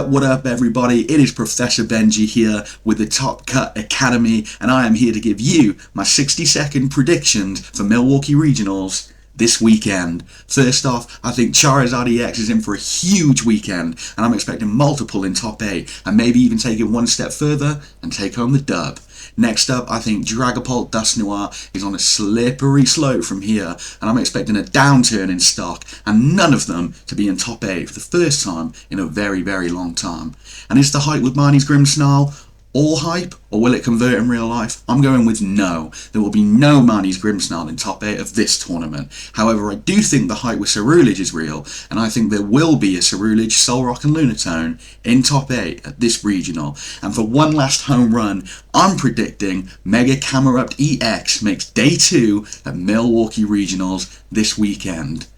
what up, everybody? It is Professor Benji here with the Top Cut Academy, and I am here to give you my 60-second predictions for Milwaukee Regionals this weekend. First off, I think Charizard EX is in for a huge weekend, and I'm expecting multiple in top 8, and maybe even take it one step further and take home the dub. Next up, I think Dragapult Dusknoir is on a slippery slope from here, and I'm expecting a downturn in stock, and none of them to be in top 8 for the first time in a very, very long time. And is the hype with Marnie's Grimmsnarl all hype, or will it convert in real life? I'm going with no. There will be no Marnie's Grimmsnarl in top 8 of this tournament. However, I do think the hype with Ceruledge is real, and I think there will be a Ceruledge, Solrock and Lunatone in top 8 at this regional. And for one last home run, I'm predicting Mega Camerupt EX makes day 2 at Milwaukee Regionals this weekend.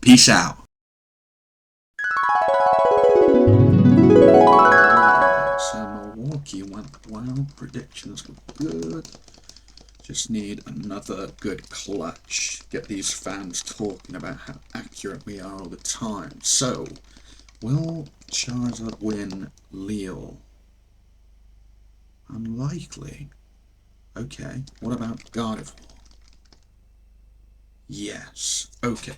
Peace out. Milwaukee went well, predictions were good. Just need another good clutch. Get these fans talking about how accurate we are all the time. So, will Charizard win Leo? Unlikely. Okay, what about Gardevoir? Yes. Okay.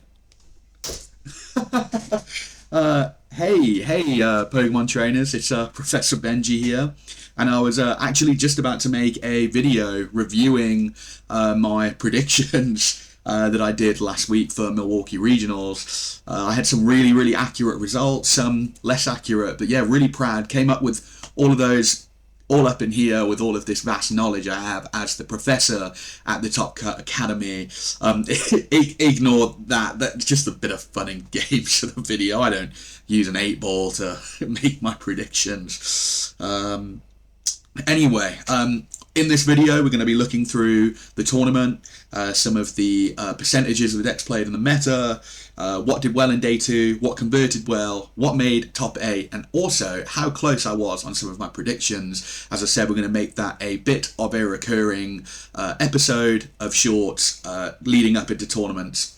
Hey, Pokemon trainers, it's Professor Benji here, and I was actually just about to make a video reviewing my predictions that I did last week for Milwaukee Regionals. I had some really, really accurate results, some less accurate, but yeah, really proud. Came up with all of those all up in here with all of this vast knowledge I have as the professor at the Top Cut Academy. Ignore that. That's just a bit of fun and games for the video. I don't use an 8-ball to make my predictions. Anyway, in this video, we're going to be looking through the tournament, some of the percentages of the decks played in the meta, what did well in day 2, what converted well, what made top 8, and also how close I was on some of my predictions. As I said, we're going to make that a bit of a recurring episode of shorts leading up into tournaments.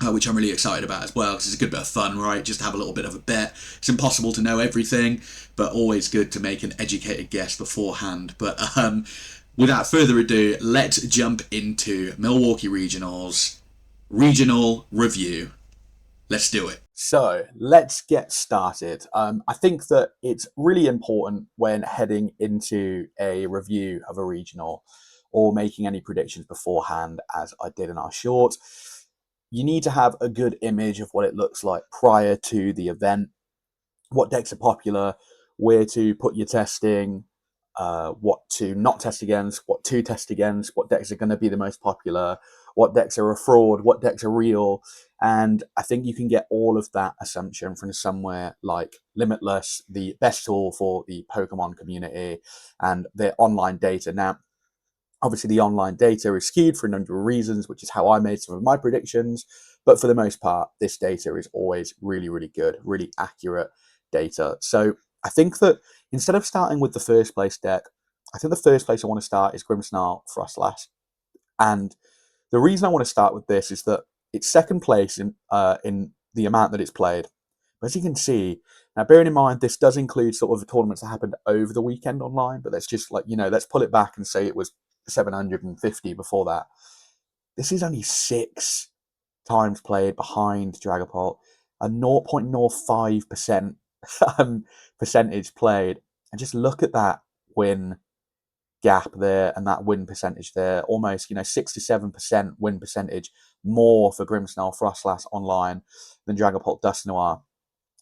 Which I'm really excited about as well, because it's a good bit of fun, right? Just to have a little bit of a bet. It's impossible to know everything, but always good to make an educated guess beforehand. But without further ado, let's jump into Milwaukee Regionals regional review. Let's do it. So let's get started. I think that it's really important when heading into a review of a regional or making any predictions beforehand, as I did in our short. You need to have a good image of what it looks like prior to the event, what decks are popular, where to put your testing, what to not test against, what to test against, what decks are going to be the most popular, what decks are a fraud, what decks are real. And I think you can get all of that assumption from somewhere like Limitless, the best tool for the Pokemon community, and their online data. Now, obviously, the online data is skewed for a number of reasons, which is how I made some of my predictions. But for the most part, this data is always really, really good, really accurate data. So I think that instead of starting with the first place deck, I think the first place I want to start is Grimmsnarl Frostlass. And the reason I want to start with this is that it's second place in the amount that it's played. But as you can see, now bearing in mind, this does include sort of the tournaments that happened over the weekend online, but let's just let's pull it back and say it was 750 before that. This is only 6 times played behind Dragapult, a 0.05% percentage played. And just look at that win gap there and that win percentage there, almost 67% win percentage more for Grimmsnarl Frostlass online than Dragapult Dusknoir.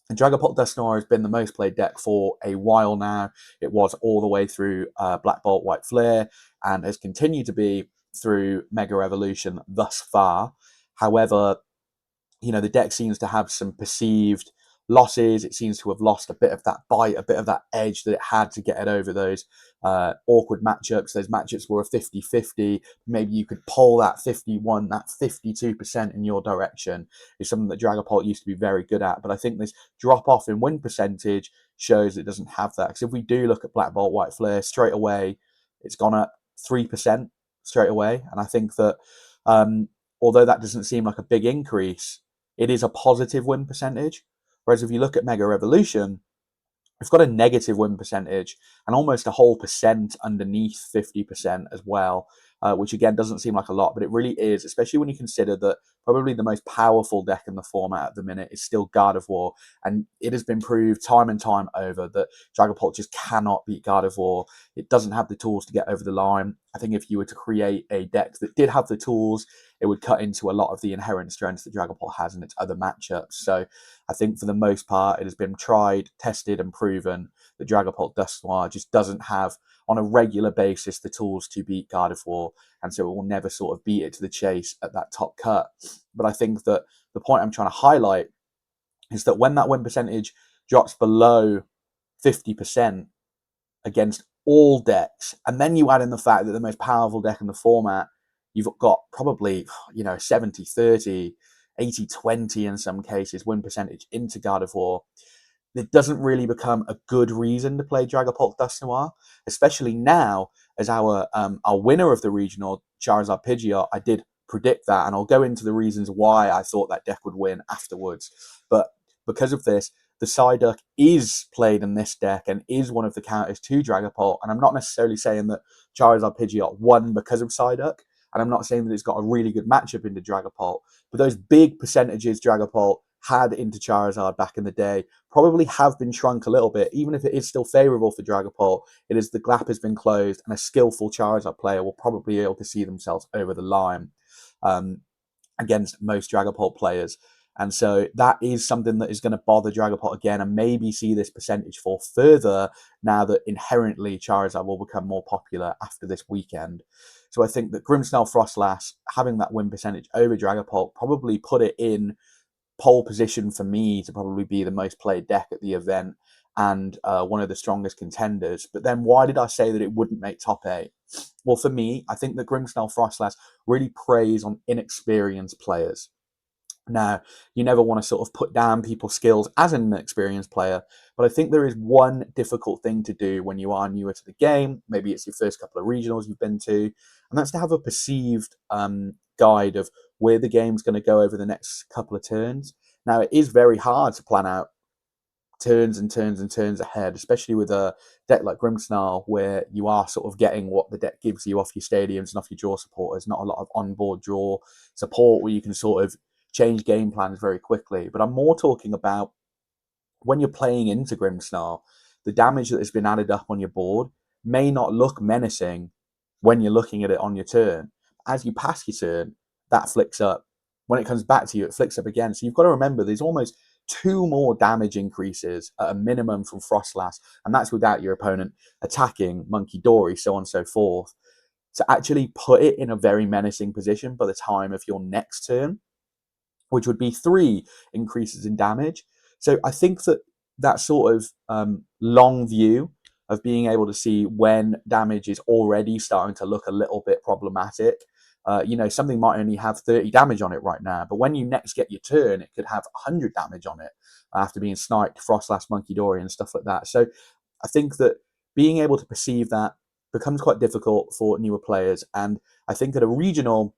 And Dragapult Dusknoir has been the most played deck for a while now. It was all the way through Black Bolt White Flare and has continued to be through Mega Evolution thus far. However, the deck seems to have some perceived losses. It seems to have lost a bit of that bite, a bit of that edge that it had to get it over those awkward matchups. Those matchups were a 50-50. Maybe you could pull that 51, that 52% in your direction is something that Dragapult used to be very good at. But I think this drop off in win percentage shows it doesn't have that. Because if we do look at Black Bolt White Flare, straight away, it's gone up 3% straight away. And I think that although that doesn't seem like a big increase, it is a positive win percentage. Whereas if you look at Mega Evolution, We've got a negative win percentage and almost a whole percent underneath 50% as well, which again doesn't seem like a lot, but it really is, especially when you consider that probably the most powerful deck in the format at the minute is still God of War. And it has been proved time and time over that Dragapult just cannot beat God of War. It doesn't have the tools to get over the line. I think if you were to create a deck that did have the tools, it would cut into a lot of the inherent strengths that Dragapult has in its other matchups. So I think for the most part, it has been tried, tested, and proven that Dragapult Dust Noir just doesn't have, on a regular basis, the tools to beat God of War, and so it will never sort of beat it to the chase at that top cut. But I think that the point I'm trying to highlight is that when that win percentage drops below 50% against all decks, and then you add in the fact that the most powerful deck in the format, you've got probably, 70-30, 80-20 in some cases, win percentage into God of War, it doesn't really become a good reason to play Dragapult Dust Noir, especially now as our winner of the regional, Charizard Pidgeot. I did predict that, and I'll go into the reasons why I thought that deck would win afterwards. But because of this, the Psyduck is played in this deck and is one of the counters to Dragapult. And I'm not necessarily saying that Charizard Pidgeot won because of Psyduck, and I'm not saying that it's got a really good matchup into Dragapult, but those big percentages Dragapult had into Charizard back in the day probably have been shrunk a little bit. Even if it is still favourable for Dragapult, it is the gap has been closed, and a skillful Charizard player will probably be able to see themselves over the line against most Dragapult players. And so that is something that is going to bother Dragapult again, and maybe see this percentage fall further now that inherently Charizard will become more popular after this weekend. So I think that Grimmsnarl Frostlass having that win percentage over Dragapult probably put it in pole position for me to probably be the most played deck at the event and one of the strongest contenders. But then why did I say that it wouldn't make top 8? Well, for me, I think that Grimmsnarl Frostlass really preys on inexperienced players. Now, you never want to sort of put down people's skills as an experienced player, but I think there is one difficult thing to do when you are newer to the game. Maybe it's your first couple of regionals you've been to, and that's to have a perceived guide of where the game's going to go over the next couple of turns. Now, it is very hard to plan out turns and turns and turns ahead, especially with a deck like Grimmsnarl, where you are sort of getting what the deck gives you off your stadiums and off your draw supporters, not a lot of onboard draw support where you can sort of change game plans very quickly. But I'm more talking about when you're playing into Grimmsnarl, the damage that has been added up on your board may not look menacing when you're looking at it on your turn. As you pass your turn, that flicks up. When it comes back to you, it flicks up again. So you've got to remember there's almost 2 more damage increases at a minimum from Frostlass, and that's without your opponent attacking Monkey Dory, so on and so forth, to actually put it in a very menacing position by the time of your next turn, which would be 3 increases in damage. So I think that that sort of long view of being able to see when damage is already starting to look a little bit problematic. Something might only have 30 damage on it right now, but when you next get your turn, it could have 100 damage on it after being sniped, Frostlass, Monkey Dory, and stuff like that. So I think that being able to perceive that becomes quite difficult for newer players. And I think at a regional,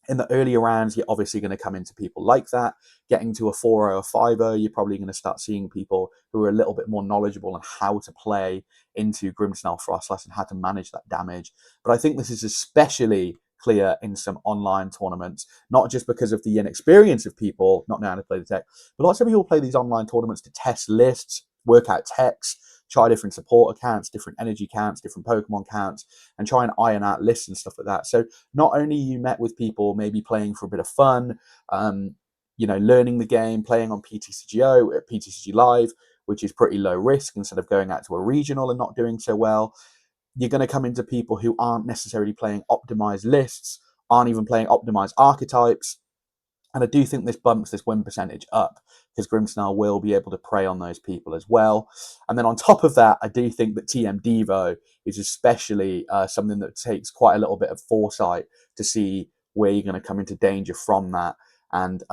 in the earlier rounds, you're obviously going to come into people like that. Getting to a 4-0 or 5-0, you're probably going to start seeing people who are a little bit more knowledgeable on how to play into Grimmsnarl Frostlass and how to manage that damage. But I think this is especially clear in some online tournaments, not just because of the inexperience of people not knowing how to play the tech, but lots of people play these online tournaments to test lists, work out techs, try different support accounts, different energy counts, different Pokemon counts, and try and iron out lists and stuff like that. So not only you met with people maybe playing for a bit of fun, learning the game, playing on PTCGO, PTCG Live, which is pretty low risk instead of going out to a regional and not doing so well. You're going to come into people who aren't necessarily playing optimized lists, aren't even playing optimized archetypes. And I do think this bumps this win percentage up because Grimmsnarl will be able to prey on those people as well. And then on top of that, I do think that TM Devo is especially something that takes quite a little bit of foresight to see where you're going to come into danger from that. And,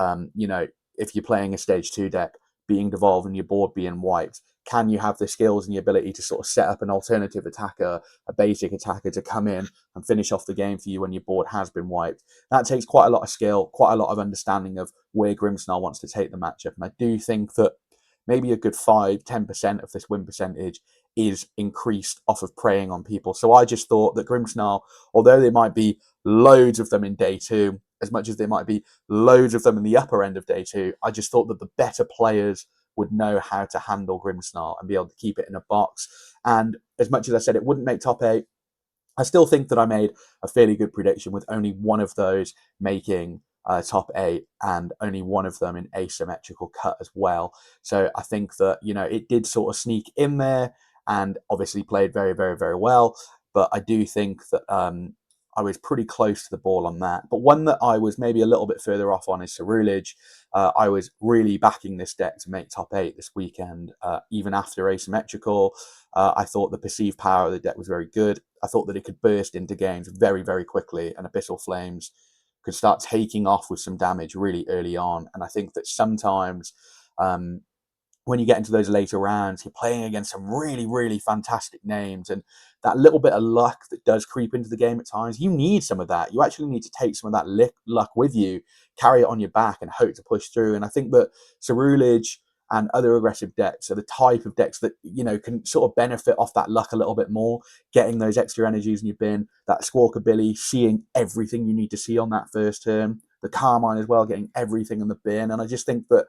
if you're playing a stage 2 deck, being devolved and your board being wiped, can you have the skills and the ability to sort of set up an alternative attacker, a basic attacker to come in and finish off the game for you when your board has been wiped? That takes quite a lot of skill, quite a lot of understanding of where Grimmsnarl wants to take the matchup. And I do think that maybe a good 5-10% of this win percentage is increased off of preying on people. So I just thought that Grimmsnarl, although there might be loads of them in day two, as much as there might be loads of them in the upper end of day two, I just thought that the better players would know how to handle Grimmsnarl and be able to keep it in a box. And as much as I said it wouldn't make top eight, I still think that I made a fairly good prediction with only one of those making top eight and only one of them in asymmetrical cut as well. So I think that, it did sort of sneak in there and obviously played very, very, very well. But I do think that I was pretty close to the ball on that. But one that I was maybe a little bit further off on is Cerulege. I was really backing this deck to make top eight this weekend, even after asymmetrical. I thought the perceived power of the deck was very good. I thought that it could burst into games very, very quickly, and Abyssal Flames could start taking off with some damage really early on. And I think that sometimes when you get into those later rounds, you're playing against some really, really fantastic names, and that little bit of luck that does creep into the game at times, you need some of that. You actually need to take some of that luck with you, carry it on your back, and hope to push through. And I think that Cerulege and other aggressive decks are the type of decks that, can sort of benefit off that luck a little bit more, getting those extra energies in your bin, that Squawkabilly, seeing everything you need to see on that first turn, the Carmine as well, getting everything in the bin. And I just think that,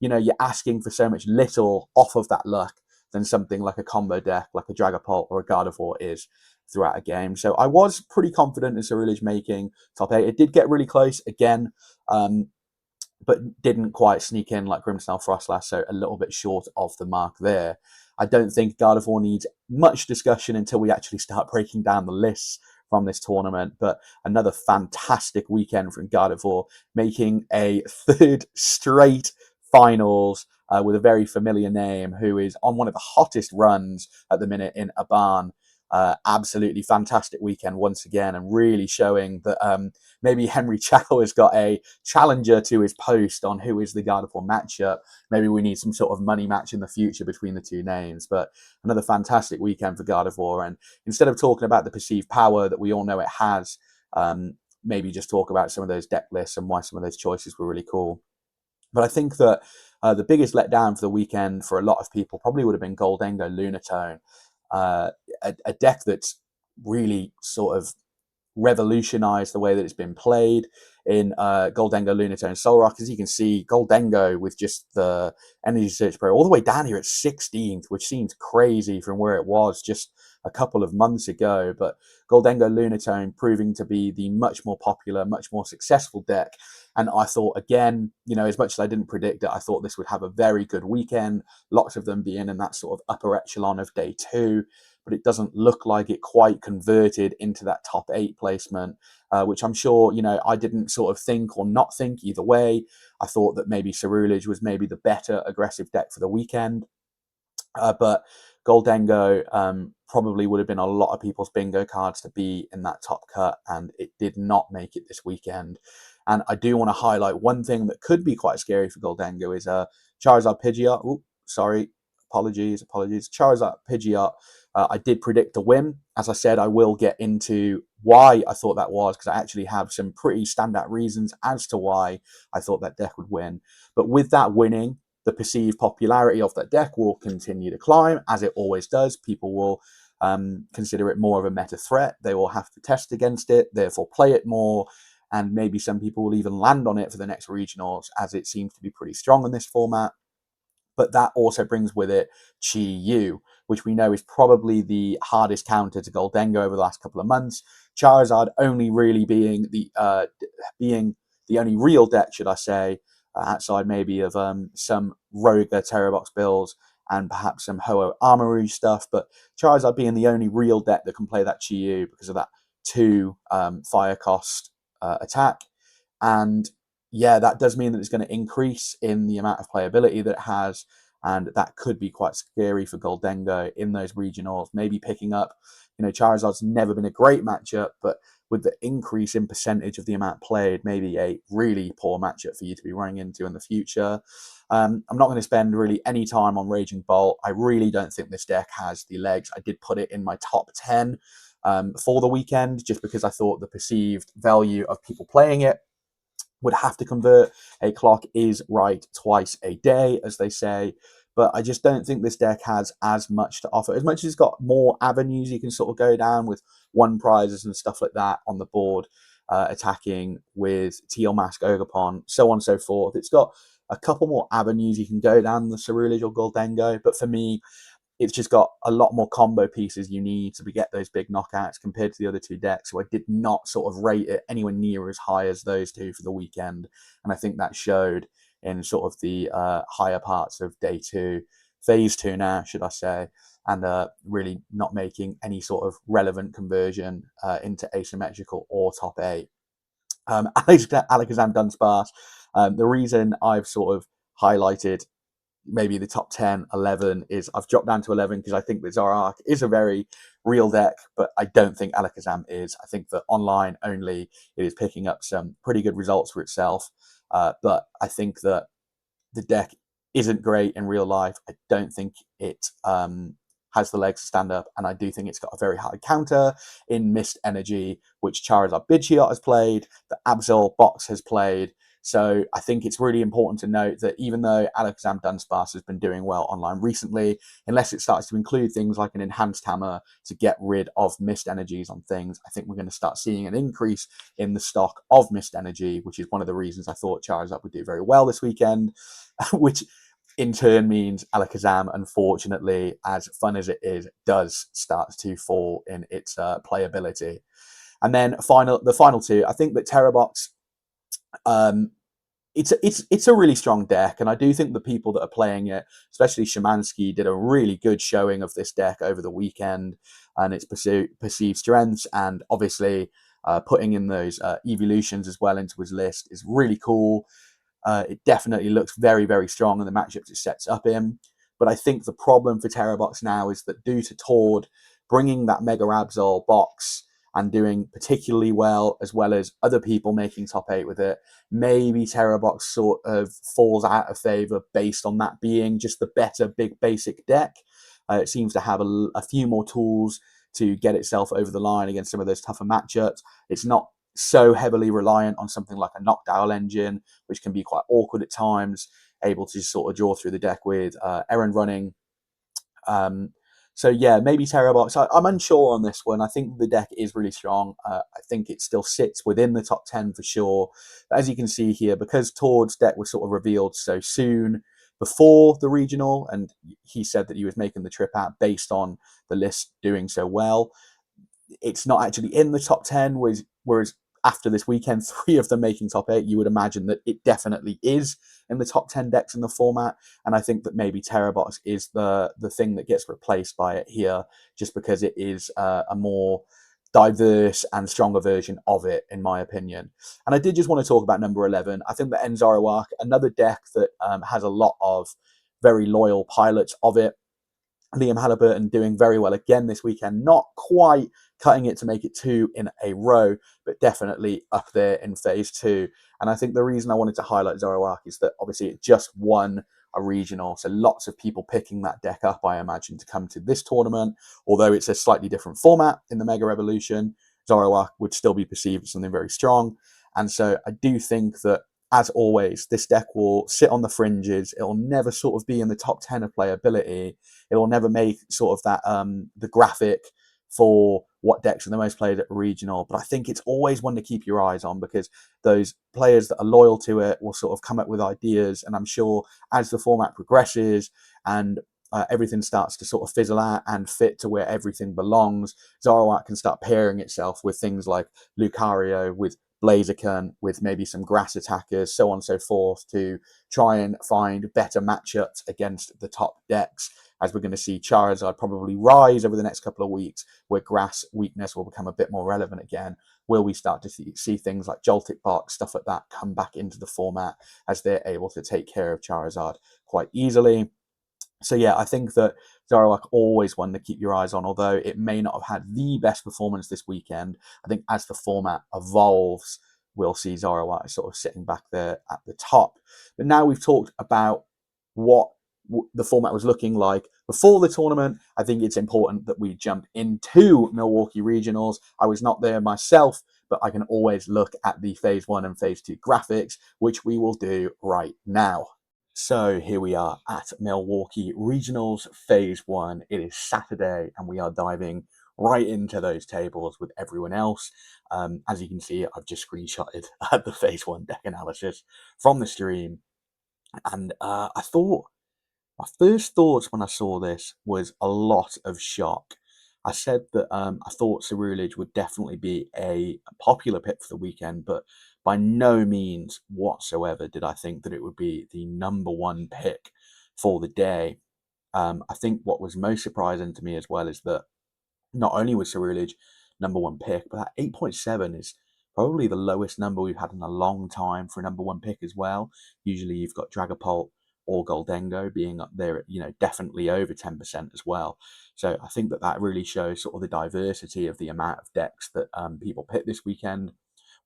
you're asking for so much little off of that luck than something like a combo deck, like a Dragapult or a Gardevoir is throughout a game. So I was pretty confident in Cerulege making top eight. It did get really close again, but didn't quite sneak in like Grimmsnarl Frostlass, so a little bit short of the mark there. I don't think Gardevoir needs much discussion until we actually start breaking down the lists from this tournament, but another fantastic weekend from Gardevoir, making a third straight finals with a very familiar name who is on one of the hottest runs at the minute in Aban. Absolutely fantastic weekend once again, and really showing that maybe Henry Chow has got a challenger to his post on who is the Gardevoir matchup. Maybe we need some sort of money match in the future between the two names. But another fantastic weekend for Gardevoir. And instead of talking about the perceived power that we all know it has, maybe just talk about some of those deck lists and why some of those choices were really cool. But I think that the biggest letdown for the weekend for a lot of people probably would have been Goldengo Lunatone, a deck that's really sort of revolutionized the way that it's been played in Goldengo Lunatone Solrock. As you can see, Goldengo with just the Energy Search Pro all the way down here at 16th, which seems crazy from where it was just a couple of months ago. But Goldengo Lunatone proving to be the much more popular, much more successful deck. And I thought, again, as much as I didn't predict it, I thought this would have a very good weekend. Lots of them being in that sort of upper echelon of day two. But it doesn't look like it quite converted into that top eight placement, which I'm sure, I didn't sort of think or not think either way. I thought that maybe Cerulege was maybe the better aggressive deck for the weekend. But Goldengo probably would have been a lot of people's bingo cards to be in that top cut, and it did not make it this weekend. And I do want to highlight one thing that could be quite scary for Goldengo is Charizard Pidgeot. Ooh, sorry, apologies. Charizard Pidgeot. I did predict a win. As I said, I will get into why I thought that was, because I actually have some pretty standout reasons as to why I thought that deck would win. But with that winning, the perceived popularity of that deck will continue to climb, as it always does. People will consider it more of a meta threat. They will have to test against it, therefore play it more, and maybe some people will even land on it for the next regionals, as it seems to be pretty strong in this format. But that also brings with it Chi-Yu, which we know is probably the hardest counter to Goldengo over the last couple of months. Charizard only really being the only real deck, should I say, outside maybe of some Roga Terrabox builds and perhaps some Ho-Oh Armory stuff. But Charizard being the only real deck that can play that Chi-Yu because of that 2 fire cost attack. And yeah, that does mean that it's going to increase in the amount of playability that it has, and that could be quite scary for Goldengo in those regionals. Maybe picking up, Charizard's never been a great matchup, but with the increase in percentage of the amount played, maybe a really poor matchup for you to be running into in the future. I'm not going to spend really any time on Raging Bolt. I really don't think this deck has the legs. I did put it in my top 10 for the weekend, just because I thought the perceived value of people playing it would have to convert. A clock is right twice a day, as they say. but I just don't think this deck has as much to offer. As much as it's got more avenues you can sort of go down with one prizes and stuff like that on the board, attacking with Teal Mask, Ogopon, so on and so forth. It's got a couple more avenues you can go down the Cerulege or Goldengo, but for me, it's just got a lot more combo pieces you need to get those big knockouts compared to the other two decks. So I did not sort of rate it anywhere near as high as those two for the weekend. And I think that showed in sort of the higher parts of day two, phase two now, should I say, and really not making any sort of relevant conversion into asymmetrical or top eight. Alakazam Dunsparce, the reason I've sort of highlighted maybe the top 10, 11 is I've dropped down to 11 because I think that Zoroark is a very real deck, but I don't think Alakazam is. I think that online only it is picking up some pretty good results for itself, but I think that the deck isn't great in real life. I don't think it has the legs to stand up, and I do think it's got a very high counter in Mist Energy, which Charizard Pidgeot has played, the Absol box has played. So I think it's really important to note that even though Alakazam Dunsparce has been doing well online recently, unless it starts to include things like an enhanced hammer to get rid of Mist Energies on things, I think we're going to start seeing an increase in the stock of Mist Energy, which is one of the reasons I thought Charizard would do very well this weekend, which in turn means Alakazam, unfortunately, as fun as it is, does start to fall in its playability. And then the final two, I think that Terrabox, it's a really strong deck, and I do think the people that are playing it, especially Shemansky, did a really good showing of this deck over the weekend and its perceived strengths, and obviously putting in those evolutions as well into his list is really cool. It definitely looks very, very strong in the matchups it sets up in. But I think the problem for Terrabox now is that due to Tord bringing that Mega Absol box and doing particularly well as other people making top 8 with it, maybe Terrabox sort of falls out of favor based on that being just the better big basic deck. It seems to have a few more tools to get itself over the line against some of those tougher matchups. It's not so heavily reliant on something like a Knockdown engine, which can be quite awkward at times, able to sort of draw through the deck with errand running. So yeah, maybe Terrabox. I'm unsure on this one. I think the deck is really strong. I think it still sits within the top 10 for sure. But as you can see here, because Tord's deck was sort of revealed so soon before the regional, and he said that he was making the trip out based on the list doing so well, it's not actually in the top 10, whereas after this weekend, 3 of them making top 8, you would imagine that it definitely is in the top 10 decks in the format. And I think that maybe Terrabox is the thing that gets replaced by it here, just because it is a more diverse and stronger version of it, in my opinion. And I did just want to talk about number 11. I think that Enzoroark, another deck that has a lot of very loyal pilots of it. Liam Halliburton doing very well again this weekend, not quite cutting it to make it 2 in a row, but definitely up there in phase 2. And I think the reason I wanted to highlight Zoroark is that obviously it just won a regional, so lots of people picking that deck up, I imagine, to come to this tournament. Although it's a slightly different format in the Mega Revolution, Zoroark would still be perceived as something very strong. And so I do think that, as always, this deck will sit on the fringes. It'll never sort of be in the top 10 of playability. It will never make sort of that the graphic for what decks are the most played at regional. But I think it's always one to keep your eyes on, because those players that are loyal to it will sort of come up with ideas. And I'm sure as the format progresses and everything starts to sort of fizzle out and fit to where everything belongs, Zoroark can start pairing itself with things like Lucario, with Blaziken, with maybe some grass attackers, so on and so forth, to try and find better matchups against the top decks, as we're going to see Charizard probably rise over the next couple of weeks, where grass weakness will become a bit more relevant again. Will we start to see things like Joltik Box, stuff like that, come back into the format as they're able to take care of Charizard quite easily? So yeah, I think that Zoroark always one to keep your eyes on, although it may not have had the best performance this weekend. I think as the format evolves, we'll see Zoroark sort of sitting back there at the top. But now we've talked about what the format was looking like before the tournament, I think it's important that we jump into Milwaukee Regionals. I was not there myself, but I can always look at the phase 1 and phase 2 graphics, which we will do right now. So here we are at Milwaukee Regionals Phase 1. It is Saturday and we are diving right into those tables with everyone else. As you can see, I've just screenshotted the Phase 1 deck analysis from the stream. And I thought, my first thoughts when I saw this was a lot of shock. I said that I thought Cerulean would definitely be a popular pick for the weekend, but by no means whatsoever did I think that it would be the number one pick for the day. I think what was most surprising to me as well is that not only was Cerulean number one pick, but that 8.7 is probably the lowest number we've had in a long time for a number one pick as well. Usually you've got Dragapult or Goldengo being up there, definitely over 10% as well. So I think that really shows sort of the diversity of the amount of decks that people pick this weekend.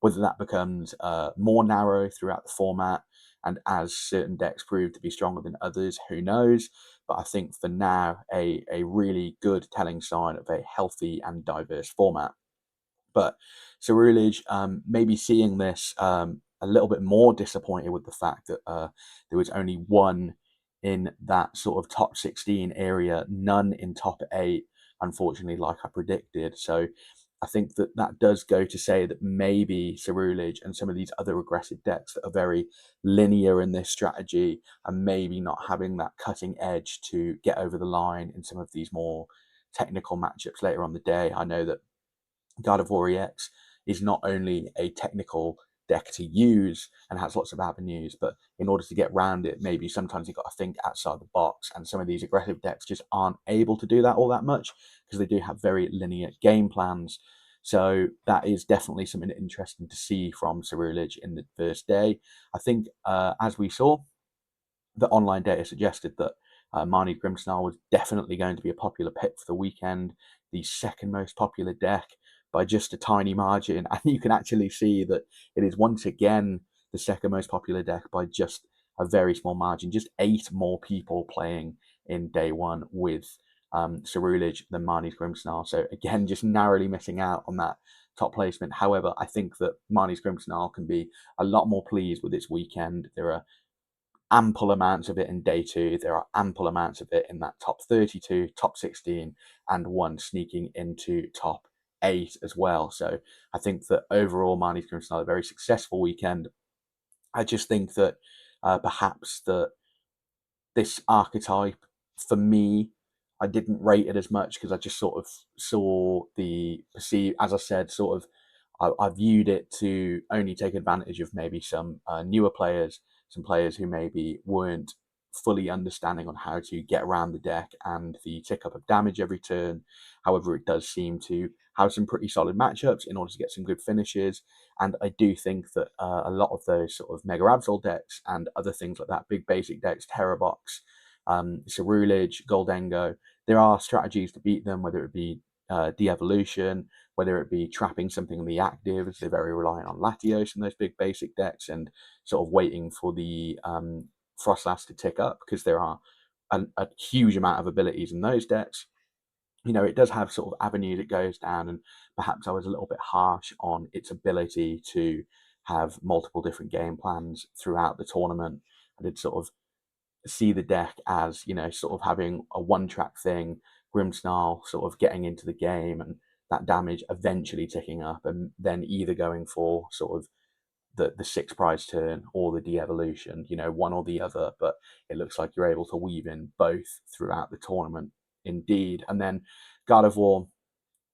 Whether that becomes more narrow throughout the format, and as certain decks prove to be stronger than others, who knows? But I think for now, a really good telling sign of a healthy and diverse format. But Cerulean, maybe seeing this a little bit more disappointed with the fact that there was only one in that sort of top 16 area, none in top 8, unfortunately, like I predicted. So I think that does go to say that maybe Cerulean and some of these other aggressive decks that are very linear in this strategy and maybe not having that cutting edge to get over the line in some of these more technical matchups later on the day. I know that Gardevoir EX is not only a technical deck to use and has lots of avenues, but in order to get around it, maybe sometimes you've got to think outside the box. And some of these aggressive decks just aren't able to do that all that much because they do have very linear game plans. So that is definitely something interesting to see from Cerulean in the first day. I think, as we saw, the online data suggested that Marnie Grimmsnarl was definitely going to be a popular pick for the weekend, the second most popular deck by just a tiny margin. And you can actually see that it is once again the second most popular deck by just a very small margin, just 8 more people playing in day one with Cerulean than Marnie's Grimmsnarl. So again, just narrowly missing out on that top placement. However, I think that Marnie's Grimmsnarl can be a lot more pleased with its weekend. There are ample amounts of it in day 2. There are ample amounts of it in that top 32, top 16, and one sneaking into top 8 as well. So I think that overall, Marnie's Grimmsnarl a very successful weekend. I just think that perhaps that this archetype, for me, I didn't rate it as much because I just sort of saw the perceive, as I said, sort of I viewed it to only take advantage of maybe some newer players, some players who maybe weren't fully understanding on how to get around the deck and the tick up of damage every turn. However, it does seem to have some pretty solid matchups in order to get some good finishes. And I do think that a lot of those sort of Mega Absol decks and other things like that, big basic decks, Terrabox, Cerulean, Goldengo, there are strategies to beat them, whether it be de-evolution, whether it be trapping something in the active, as they're very reliant on Latios and those big basic decks, and sort of waiting for the Frostlass to tick up, because there are a huge amount of abilities in those decks. It does have sort of avenues it goes down, and perhaps I was a little bit harsh on its ability to have multiple different game plans throughout the tournament. I did sort of see the deck as, sort of having a one-track thing, Grimmsnarl sort of getting into the game and that damage eventually ticking up, and then either going for sort of the 6 prize turn or the de-evolution, one or the other. But it looks like you're able to weave in both throughout the tournament indeed. And then Gardevoir,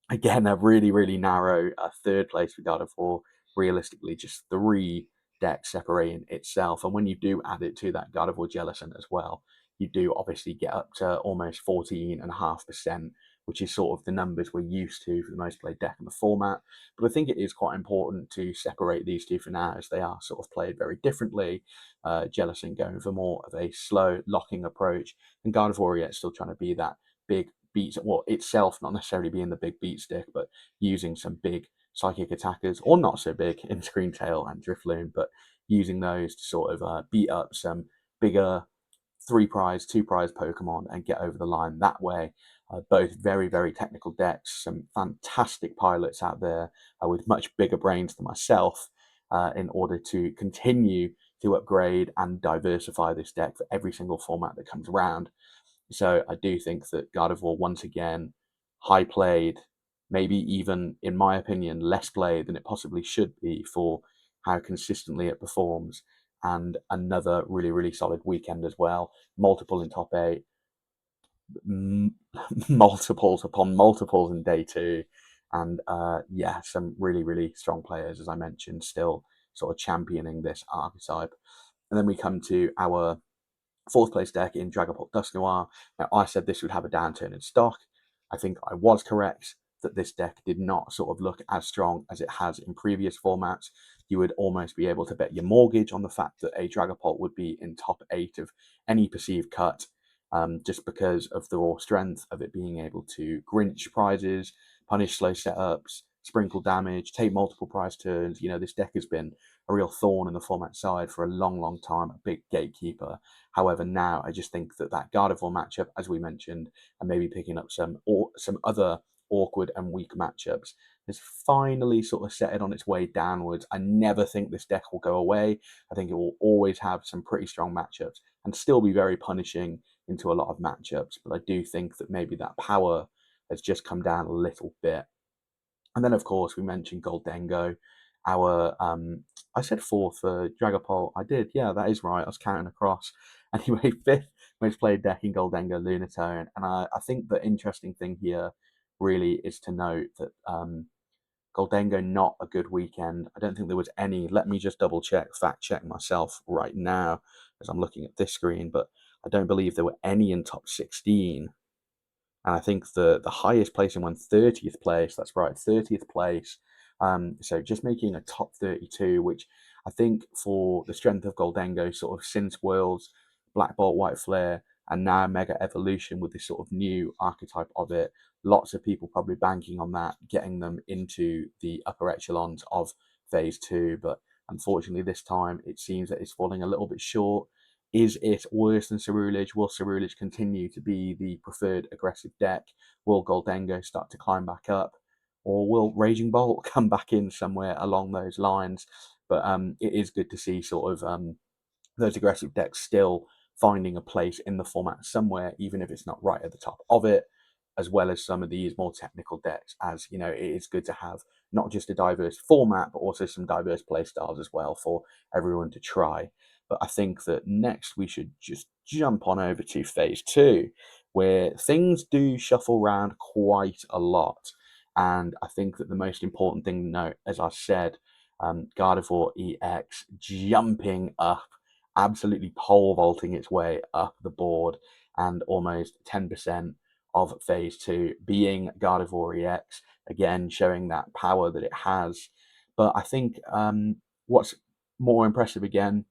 again, a really, really narrow third place for Gardevoir. Realistically, just 3 decks separating itself. And when you do add it to that Gardevoir Jellicent as well, you do obviously get up to almost 14.5%, which is sort of the numbers we're used to for the most played deck in the format. But I think it is quite important to separate these two for now, as they are sort of played very differently. Jellicent going for more of a slow locking approach, and Gardevoir yet still trying to be that big beats, well, itself not necessarily being the big beat stick, but using some big psychic attackers, or not so big, in Screamtail and Drifloon, but using those to sort of beat up some bigger 3 prize, 2 prize Pokemon and get over the line that way. Both very, very technical decks, some fantastic pilots out there with much bigger brains than myself in order to continue to upgrade and diversify this deck for every single format that comes around. So I do think that Gardevoir, once again, high played, maybe even, in my opinion, less played than it possibly should be for how consistently it performs. And another really, really solid weekend as well. Multiple in top eight, multiples upon multiples in day two. And yeah, some really, really strong players, as I mentioned, still sort of championing this archetype. And then we come to our fourth place deck in Dragapult Dusk Noir. Now, I said this would have a downturn in stock. I think I was correct that this deck did not sort of look as strong as it has in previous formats. You would almost be able to bet your mortgage on the fact that a Dragapult would be in top 8 of any perceived cut, just because of the raw strength of it being able to Grinch prizes, punish slow setups, sprinkle damage, take multiple prize turns. This deck has been a real thorn in the format side for a long, long time, a big gatekeeper. However, now I just think that Gardevoir matchup, as we mentioned, and maybe picking up some other awkward and weak matchups, has finally sort of set it on its way downwards. I never think this deck will go away. I think it will always have some pretty strong matchups and still be very punishing into a lot of matchups. But I do think that maybe that power has just come down a little bit. And then, of course, we mentioned Goldengo, our I said fourth for Dragapult. I did, yeah, that is right. I was counting across. Anyway, fifth most played deck in Goldengo Lunatone. And I think the interesting thing here really is to note that Goldengo, not a good weekend. I don't think there was any. Let me just double check, fact check myself right now as I'm looking at this screen, but I don't believe there were any in top 16. And I think the highest placing one, 30th place. That's right, 30th place. So just making a top 32, which I think for the strength of Goldengo, sort of since Worlds, Black Bolt, White Flare, and now Mega Evolution with this sort of new archetype of it, lots of people probably banking on that, getting them into the upper echelons of Phase 2. But unfortunately, this time it seems that it's falling a little bit short. Is it worse than Ceruledge? Will Ceruledge continue to be the preferred aggressive deck? Will Goldengo start to climb back up? Or will Raging Bolt come back in somewhere along those lines? But it is good to see sort of those aggressive decks still finding a place in the format somewhere, even if it's not right at the top of it, as well as some of these more technical decks. As it is good to have not just a diverse format, but also some diverse play styles as well for everyone to try. But I think that next we should just jump on over to phase 2, where things do shuffle around quite a lot. And I think that the most important thing to note, as I said, Gardevoir EX jumping up, absolutely pole vaulting its way up the board, and almost 10% of phase 2 being Gardevoir EX, again showing that power that it has. But I think what's more impressive, again,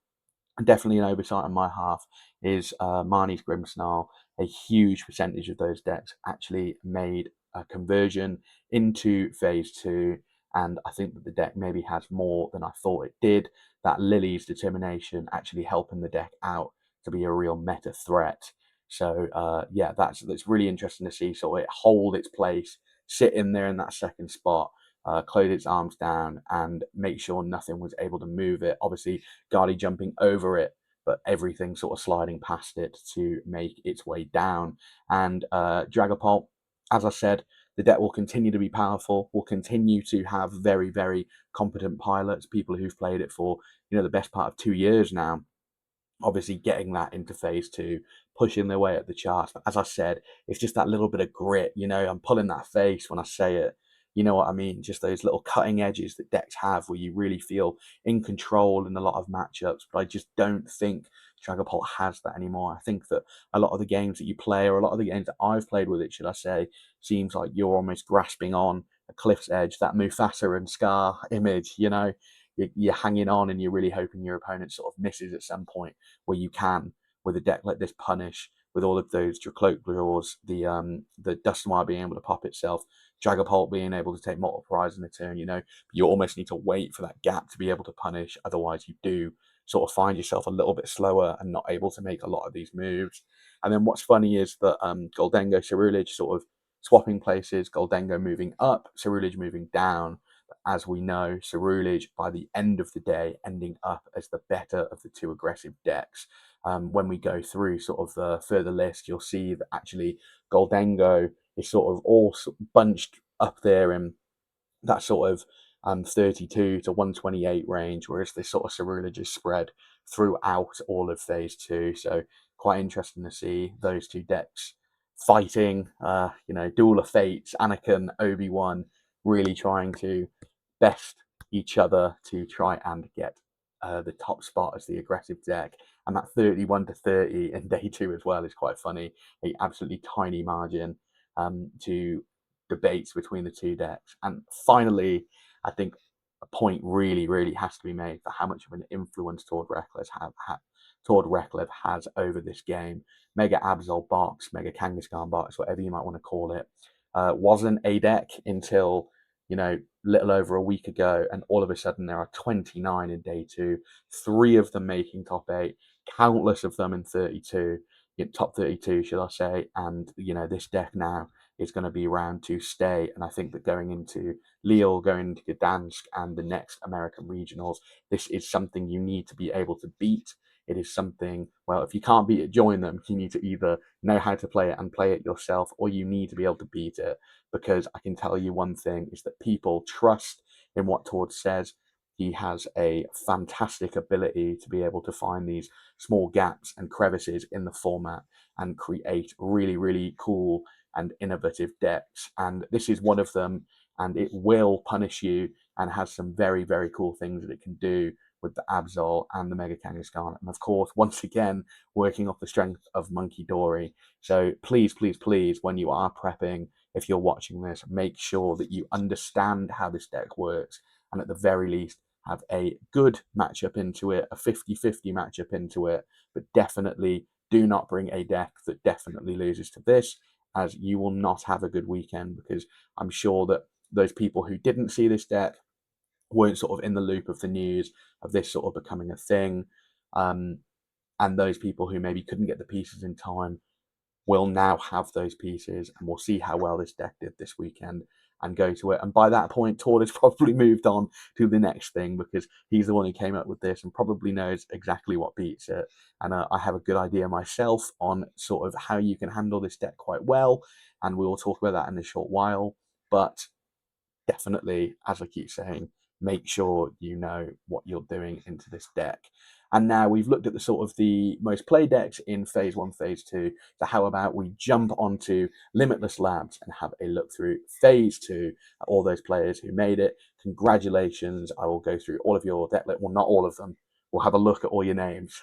definitely an oversight on my half, is Marnie's Grimmsnarl. A huge percentage of those decks actually made a conversion into phase 2, and I think that the deck maybe has more than I thought it did. That Lily's determination actually helping the deck out to be a real meta threat. So yeah, that's really interesting to see. So it hold its place, sit in there in that second spot, close its arms down, and make sure nothing was able to move it. Obviously, Guardy jumping over it, but everything sort of sliding past it to make its way down. And Dragapult, as I said, the deck will continue to be powerful, will continue to have very, very competent pilots, people who've played it for, the best part of 2 years now, obviously getting that into phase 2, pushing their way up the charts. But as I said, it's just that little bit of grit. I'm pulling that face when I say it. You know what I mean? Just those little cutting edges that decks have where you really feel in control in a lot of matchups. But I just don't think Dragapult has that anymore. I think that a lot of the games that you play, or a lot of the games that I've played with it, should I say, seems like you're almost grasping on a cliff's edge, that Mufasa and Scar image, you're hanging on and you're really hoping your opponent sort of misses at some point where you can, with a deck like this, punish with all of those Dracloak draws, the Dusknoir being able to pop itself, Dragapult being able to take multiple prizes in a turn. You almost need to wait for that gap to be able to punish. Otherwise, you do sort of find yourself a little bit slower and not able to make a lot of these moves. And then what's funny is that Goldengo, Ceruledge sort of swapping places, Goldengo moving up, Ceruledge moving down. As we know, Cerulege, by the end of the day, ending up as the better of the two aggressive decks. When we go through sort of the further list, you'll see that actually Goldengo is sort of all bunched up there in that sort of 32 to 128 range, whereas this sort of Cerulege is spread throughout all of phase two. So quite interesting to see those two decks fighting, Duel of Fates, Anakin, Obi-Wan, really trying to best each other to try and get the top spot as the aggressive deck. And that 31 to 30 in day two as well is quite funny. A absolutely tiny margin to debates between the two decks. And finally, I think a point really, really has to be made for how much of an influence Tord Reklev has over this game. Mega Absol box, Mega Kangaskhan box, whatever you might want to call it, wasn't a deck until, little over a week ago, and all of a sudden there are 29 in day two, 3 of them making top 8, countless of them in 32, top 32, should I say, and, this deck now is going to be around to stay. And I think that going into Lille, going into Gdansk, and the next American regionals, this is something you need to be able to beat. It is something, well, if you can't beat it, join them. You need to either know how to play it and play it yourself, or you need to be able to beat it. Because I can tell you one thing is that people trust in what Tord says. He has a fantastic ability to be able to find these small gaps and crevices in the format and create really, really cool and innovative decks. And this is one of them, and it will punish you and has some very, very cool things that it can do with the Absol and the Mega Kangaskhan. And of course, once again, working off the strength of Monkey Dory. So please, please, please, when you are prepping, if you're watching this, make sure that you understand how this deck works, and at the very least, have a good matchup into it, a 50-50 matchup into it, but definitely do not bring a deck that definitely loses to this, as you will not have a good weekend, because I'm sure that those people who didn't see this deck weren't sort of in the loop of the news of this sort of becoming a thing. And those people who maybe couldn't get the pieces in time will now have those pieces, and we'll see how well this deck did this weekend and go to it. And by that point, Tord has probably moved on to the next thing, because he's the one who came up with this and probably knows exactly what beats it. And I have a good idea myself on sort of how you can handle this deck quite well, and we will talk about that in a short while. But definitely, as I keep saying, make sure you know what you're doing into this deck. And now we've looked at the sort of the most played decks in phase one, phase two. So how about we jump onto Limitless Labs and have a look through phase two at all those players who made it. Congratulations. I will go through all of your deck list. Well, not all of them. We'll have a look at all your names,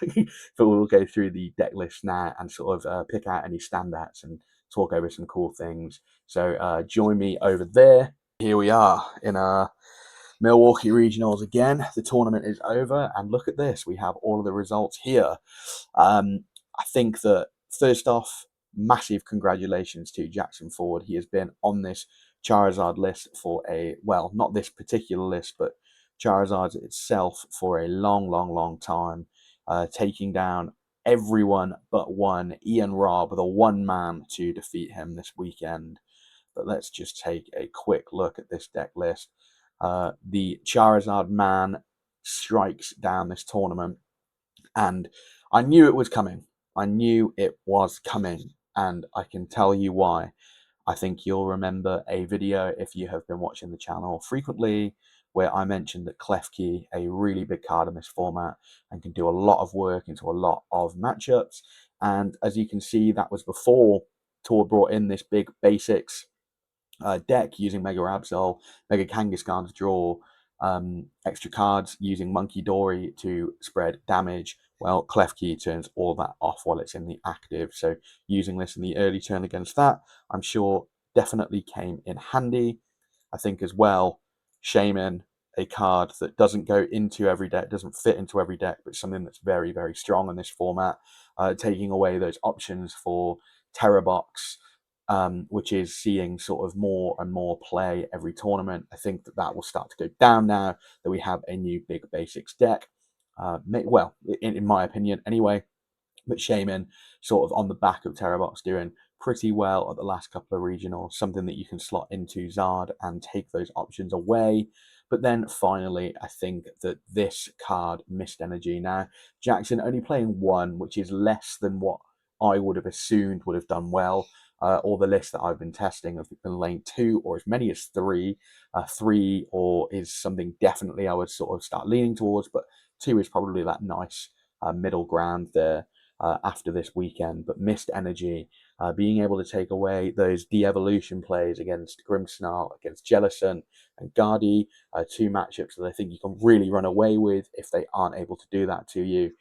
but we'll go through the deck list now and sort of pick out any standouts and talk over some cool things. So join me over there. Here we are in Milwaukee Regionals again. The tournament is over, and look at this. We have all of the results here. I think that, first off, massive congratulations to Jackson Ford. He has been on this Charizard list for well, not this particular list, but Charizard itself for a long, long, long time, taking down everyone but one, Ian Robb, the one man to defeat him this weekend. But let's just take a quick look at this deck list. The Charizard man strikes down this tournament, and I knew it was coming. I knew it was coming, and I can tell you why. I think you'll remember a video, if you have been watching the channel frequently, where I mentioned that Klefki, a really big card in this format, and can do a lot of work into a lot of matchups. And as you can see, that was before Tor brought in this big basics deck using Mega Absol, Mega Kangaskhan to draw extra cards, using Monkey Dory to spread damage. Well, Klefki turns all that off while it's in the active. So using this in the early turn against that, I'm sure definitely came in handy. I think as well, Shaman, a card that doesn't go into every deck, doesn't fit into every deck, but something that's very, very strong in this format, taking away those options for Terror Box, which is seeing sort of more and more play every tournament. I think that that will start to go down now that we have a new big basics deck. Well, in my opinion, anyway. But Shaman, sort of on the back of Terror Box, doing pretty well at the last couple of regionals, something that you can slot into Zard and take those options away. But then finally, I think that this card, Mist Energy. Now, Jackson only playing one, which is less than what I would have assumed would have done well. All the lists that I've been testing have been lane two or as many as three. Three or is something definitely I would sort of start leaning towards, but two is probably that nice middle ground there after this weekend. But Mist Energy, being able to take away those de-evolution plays against Grimmsnarl, against Jellison and Guardy, two matchups that I think you can really run away with if they aren't able to do that to you.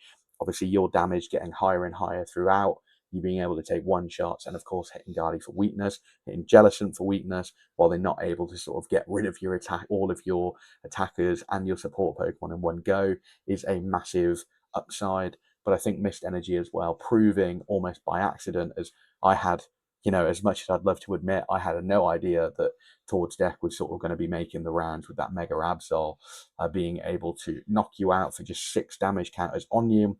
Obviously, your damage getting higher and higher throughout, you being able to take one shots, and of course hitting Guardy for weakness, hitting Jellison for weakness, while they're not able to sort of get rid of your attack, all of your attackers and your support Pokemon in one go, is a massive upside. But I think Mist Energy as well, proving almost by accident, as I had, as much as I'd love to admit, I had no idea that Tord's deck was sort of going to be making the rounds with that Mega Absol, being able to knock you out for just 6 damage counters on you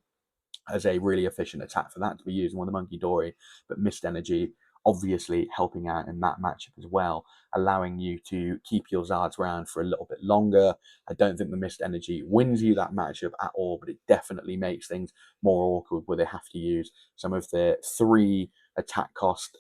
as a really efficient attack for that to be used in one of the Monkey Dory. But Mist Energy obviously helping out in that matchup as well, allowing you to keep your Zards around for a little bit longer. I don't think the Mist Energy wins you that matchup at all, but it definitely makes things more awkward where they have to use some of their 3 attack cost,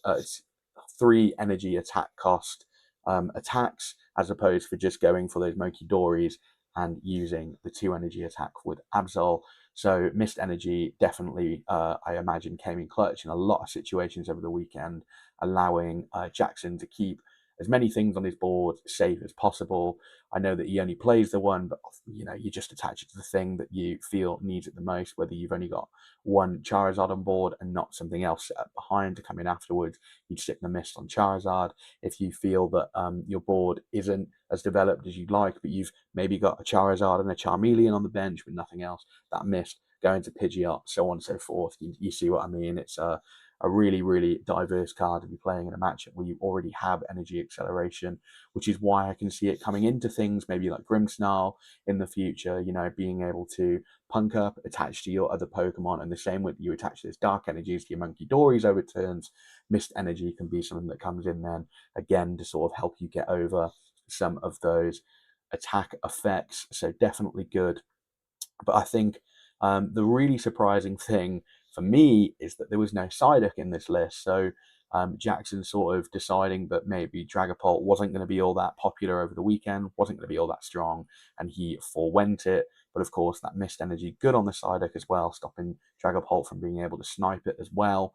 3 energy attack cost attacks, as opposed for just going for those Monkey Dories and using the 2 energy attack with Absol. So Mist Energy definitely, I imagine, came in clutch in a lot of situations over the weekend, allowing Jackson to keep as many things on his board safe as possible. I know that he only plays the one, but you just attach it to the thing that you feel needs it the most, whether you've only got one Charizard on board and not something else set up behind to come in afterwards. You'd stick the Mist on Charizard. If you feel that your board isn't as developed as you'd like, but you've maybe got a Charizard and a Charmeleon on the bench with nothing else, that Mist going to Pidgeot, so on and so forth. You see what I mean? It's a really, really diverse card to be playing in a matchup where you already have energy acceleration, which is why I can see it coming into things maybe like Grimmsnarl in the future, being able to punk up, attach to your other Pokemon, and the same way that you attach this dark energies to your Monkey Dories over turns, Mist Energy can be something that comes in then, again, to sort of help you get over some of those attack effects. So definitely good. But I think the really surprising thing for me is that there was no Psyduck in this list. So Jackson sort of deciding that maybe Dragapult wasn't going to be all that popular over the weekend, wasn't going to be all that strong, and he forewent it. But of course, that Mist Energy good on the Psyduck as well, stopping Dragapult from being able to snipe it as well.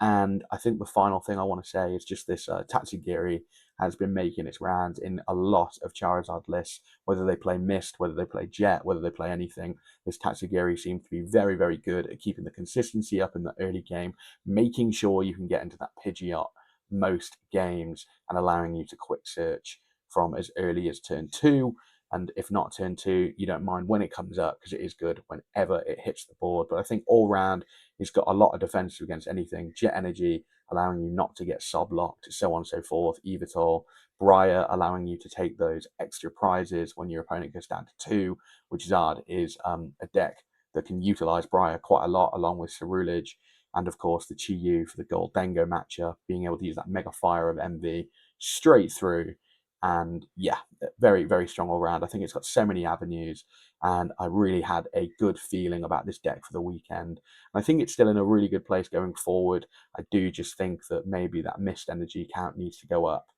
And I think the final thing I want to say is just this Tatsugiri has been making its rounds in a lot of Charizard lists, whether they play Mist, whether they play Jet, whether they play anything. This Tatsugiri seems to be very, very good at keeping the consistency up in the early game, making sure you can get into that Pidgeot most games and allowing you to quick search from as early as turn 2. And if not turn 2, you don't mind when it comes up because it is good whenever it hits the board. But I think all round, he's got a lot of defense against anything. Jet Energy, allowing you not to get sob locked, so on and so forth. Evital, Briar, allowing you to take those extra prizes when your opponent goes down to 2, which Zard is a deck that can utilize Briar quite a lot, along with Cerulege. And of course, the Chi-Yu for the Gold Dengo matchup, being able to use that Mega Fire of MV straight through. And yeah, very, very strong all round. I think it's got so many avenues, and I really had a good feeling about this deck for the weekend. I think it's still in a really good place going forward. I do just think that maybe that Mist Energy count needs to go up,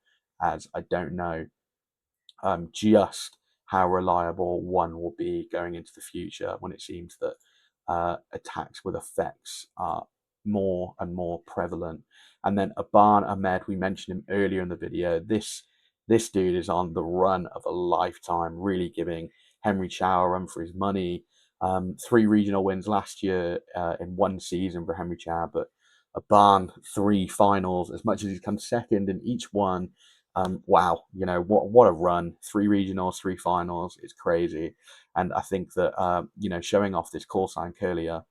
as I don't know just how reliable one will be going into the future when it seems that attacks with effects are more and more prevalent. And then Aban Ahmed, we mentioned him earlier in the video. This dude is on the run of a lifetime, really giving Henry Chow a run for his money. 3 regional wins last year in one season for Henry Chow, but Aban 3 finals. As much as he's come second in each one, wow, what a run! 3 regionals, 3 finals. It's crazy, and I think that showing off this call sign Curlier,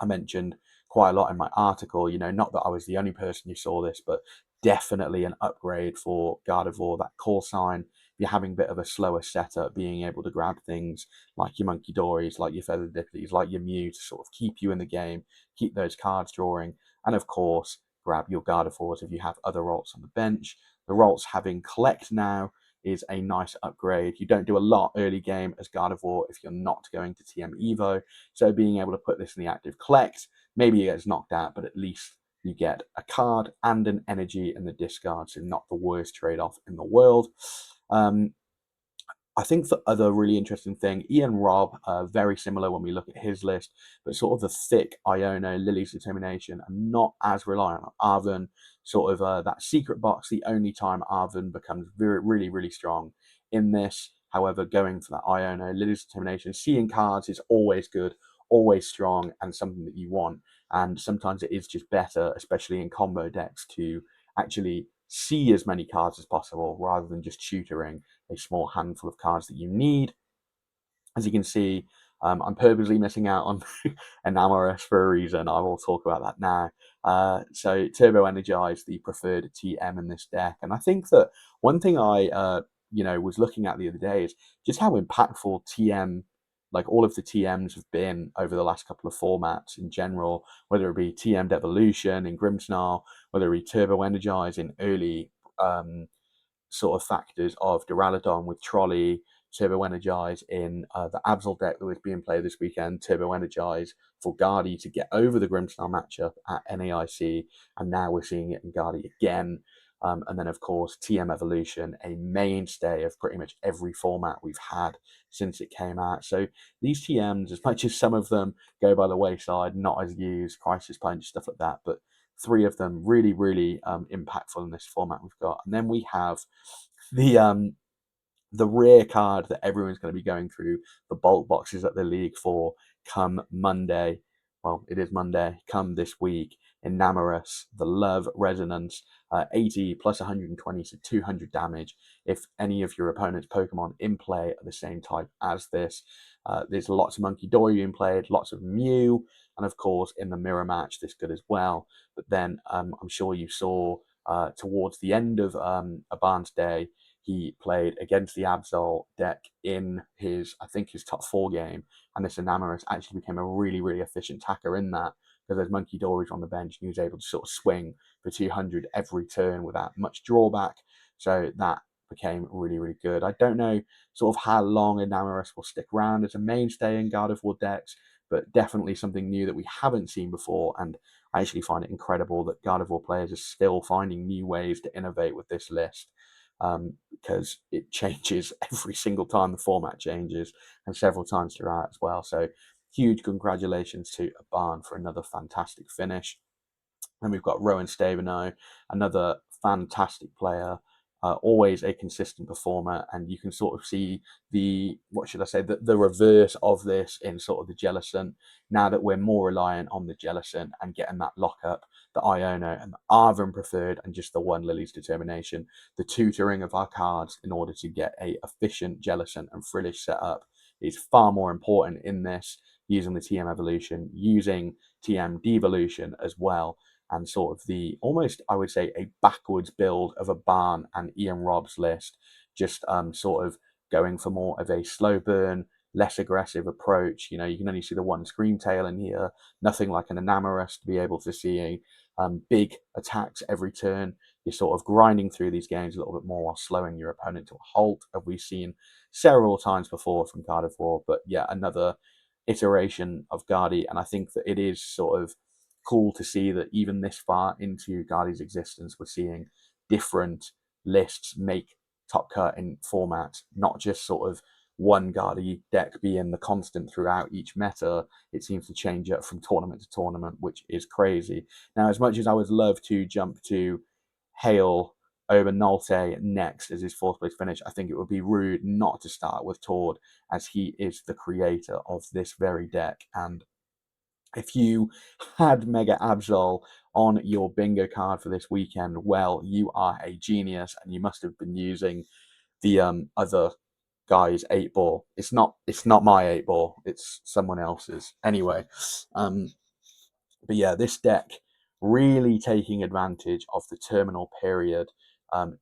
I mentioned quite a lot in my article. Not that I was the only person who saw this, but definitely an upgrade for Gardevoir. That call sign, if you're having a bit of a slower setup, being able to grab things like your Monkey Dories, like your Feather Dippies, like your Mew to sort of keep you in the game, keep those cards drawing, and of course grab your Gardevoirs if you have other Ralts on the bench. The Ralts having Collect now is a nice upgrade. You don't do a lot early game as Gardevoir if you're not going to TM Evo, so being able to put this in the active Collect, maybe it gets knocked out, but at least you get a card and an energy in the discard, so not the worst trade-off in the world. I think the other really interesting thing, Ian Robb, very similar when we look at his list, but sort of the thick Iono, Lily's Determination, and not as reliant on Arven, sort of that secret box, the only time Arven becomes really, really strong in this. However, going for that Iono, Lily's Determination, seeing cards is always good, always strong, and something that you want. And sometimes it is just better, especially in combo decks, to actually see as many cards as possible rather than just tutoring a small handful of cards that you need. As you can see, I'm purposely missing out on Enamorus for a reason. I will talk about that now. So Turbo Energize, the preferred TM in this deck. And I think that one thing I was looking at the other day is just how impactful TM, like all of the TMs have been over the last couple of formats in general, whether it be TM Devolution in Grimmsnarl, whether it be Turbo Energize in early sort of factors of Duraludon with Trolley, Turbo Energize in the Absol deck that was being played this weekend, Turbo Energize for Guardy to get over the Grimmsnarl matchup at NAIC, and now we're seeing it in Guardy again. And then, of course, TM Evolution, a mainstay of pretty much every format we've had since it came out. So these TMs, as much as some of them go by the wayside, not as used, Crisis Punch, stuff like that, but three of them really, really impactful in this format we've got. And then we have the rare card that everyone's going to be going through the bulk boxes at the league for come Monday. Well, it is Monday, come this week. Enamorus, the Love Resonance, 80 plus 120, so 200 damage. If any of your opponent's Pokemon in play are the same type as this, there's lots of Monkey Dory being played, lots of Mew, and of course in the mirror match, this good as well. But then I'm sure you saw towards the end of Aban's day, he played against the Absol deck in his top 4 game, and this Enamorus actually became a really, really efficient attacker in that, because there's Monkey Dories on the bench, and he was able to sort of swing for 200 every turn without much drawback. So that became really, really good. I don't know sort of how long Enamorus will stick around as a mainstay in Gardevoir decks, but definitely something new that we haven't seen before, and I actually find it incredible that Gardevoir players are still finding new ways to innovate with this list. Because it changes every single time the format changes, and several times throughout as well. So huge congratulations to Aban for another fantastic finish. And we've got Rowan Stabenow, another fantastic player, always a consistent performer, and you can sort of see the reverse of this in sort of the Jellicent. Now that we're more reliant on the Jellicent and getting that lockup, the Iono and the Arven preferred, and just the one Lily's Determination, the tutoring of our cards in order to get a efficient Jellicent and Frillish setup is far more important in this, using the TM Evolution, using TM Devolution as well, and sort of the almost, I would say, a backwards build of a Barn and Ian Robb's list, just sort of going for more of a slow burn, less aggressive approach. You can only see the one Scream Tail in here, nothing like an Enamorus to be able to see big attacks every turn. You're sort of grinding through these games a little bit more while slowing your opponent to a halt, as we've seen several times before from Gardevoir. But yeah, another iteration of Guardy, and I think that it is sort of cool to see that even this far into Guardy's existence, we're seeing different lists make top cut in format, not just sort of one Guardy deck being the constant throughout each meta. It seems to change up from tournament to tournament, which is crazy. Now, as much as I would love to jump to Hale over Nolte next as his 4th place finish, I think it would be rude not to start with Tord, as he is the creator of this very deck. And if you had Mega Absol on your bingo card for this weekend, well, you are a genius, and you must have been using the other guy's 8-ball. It's not my 8-ball. It's someone else's. Anyway, but yeah, this deck really taking advantage of the terminal period.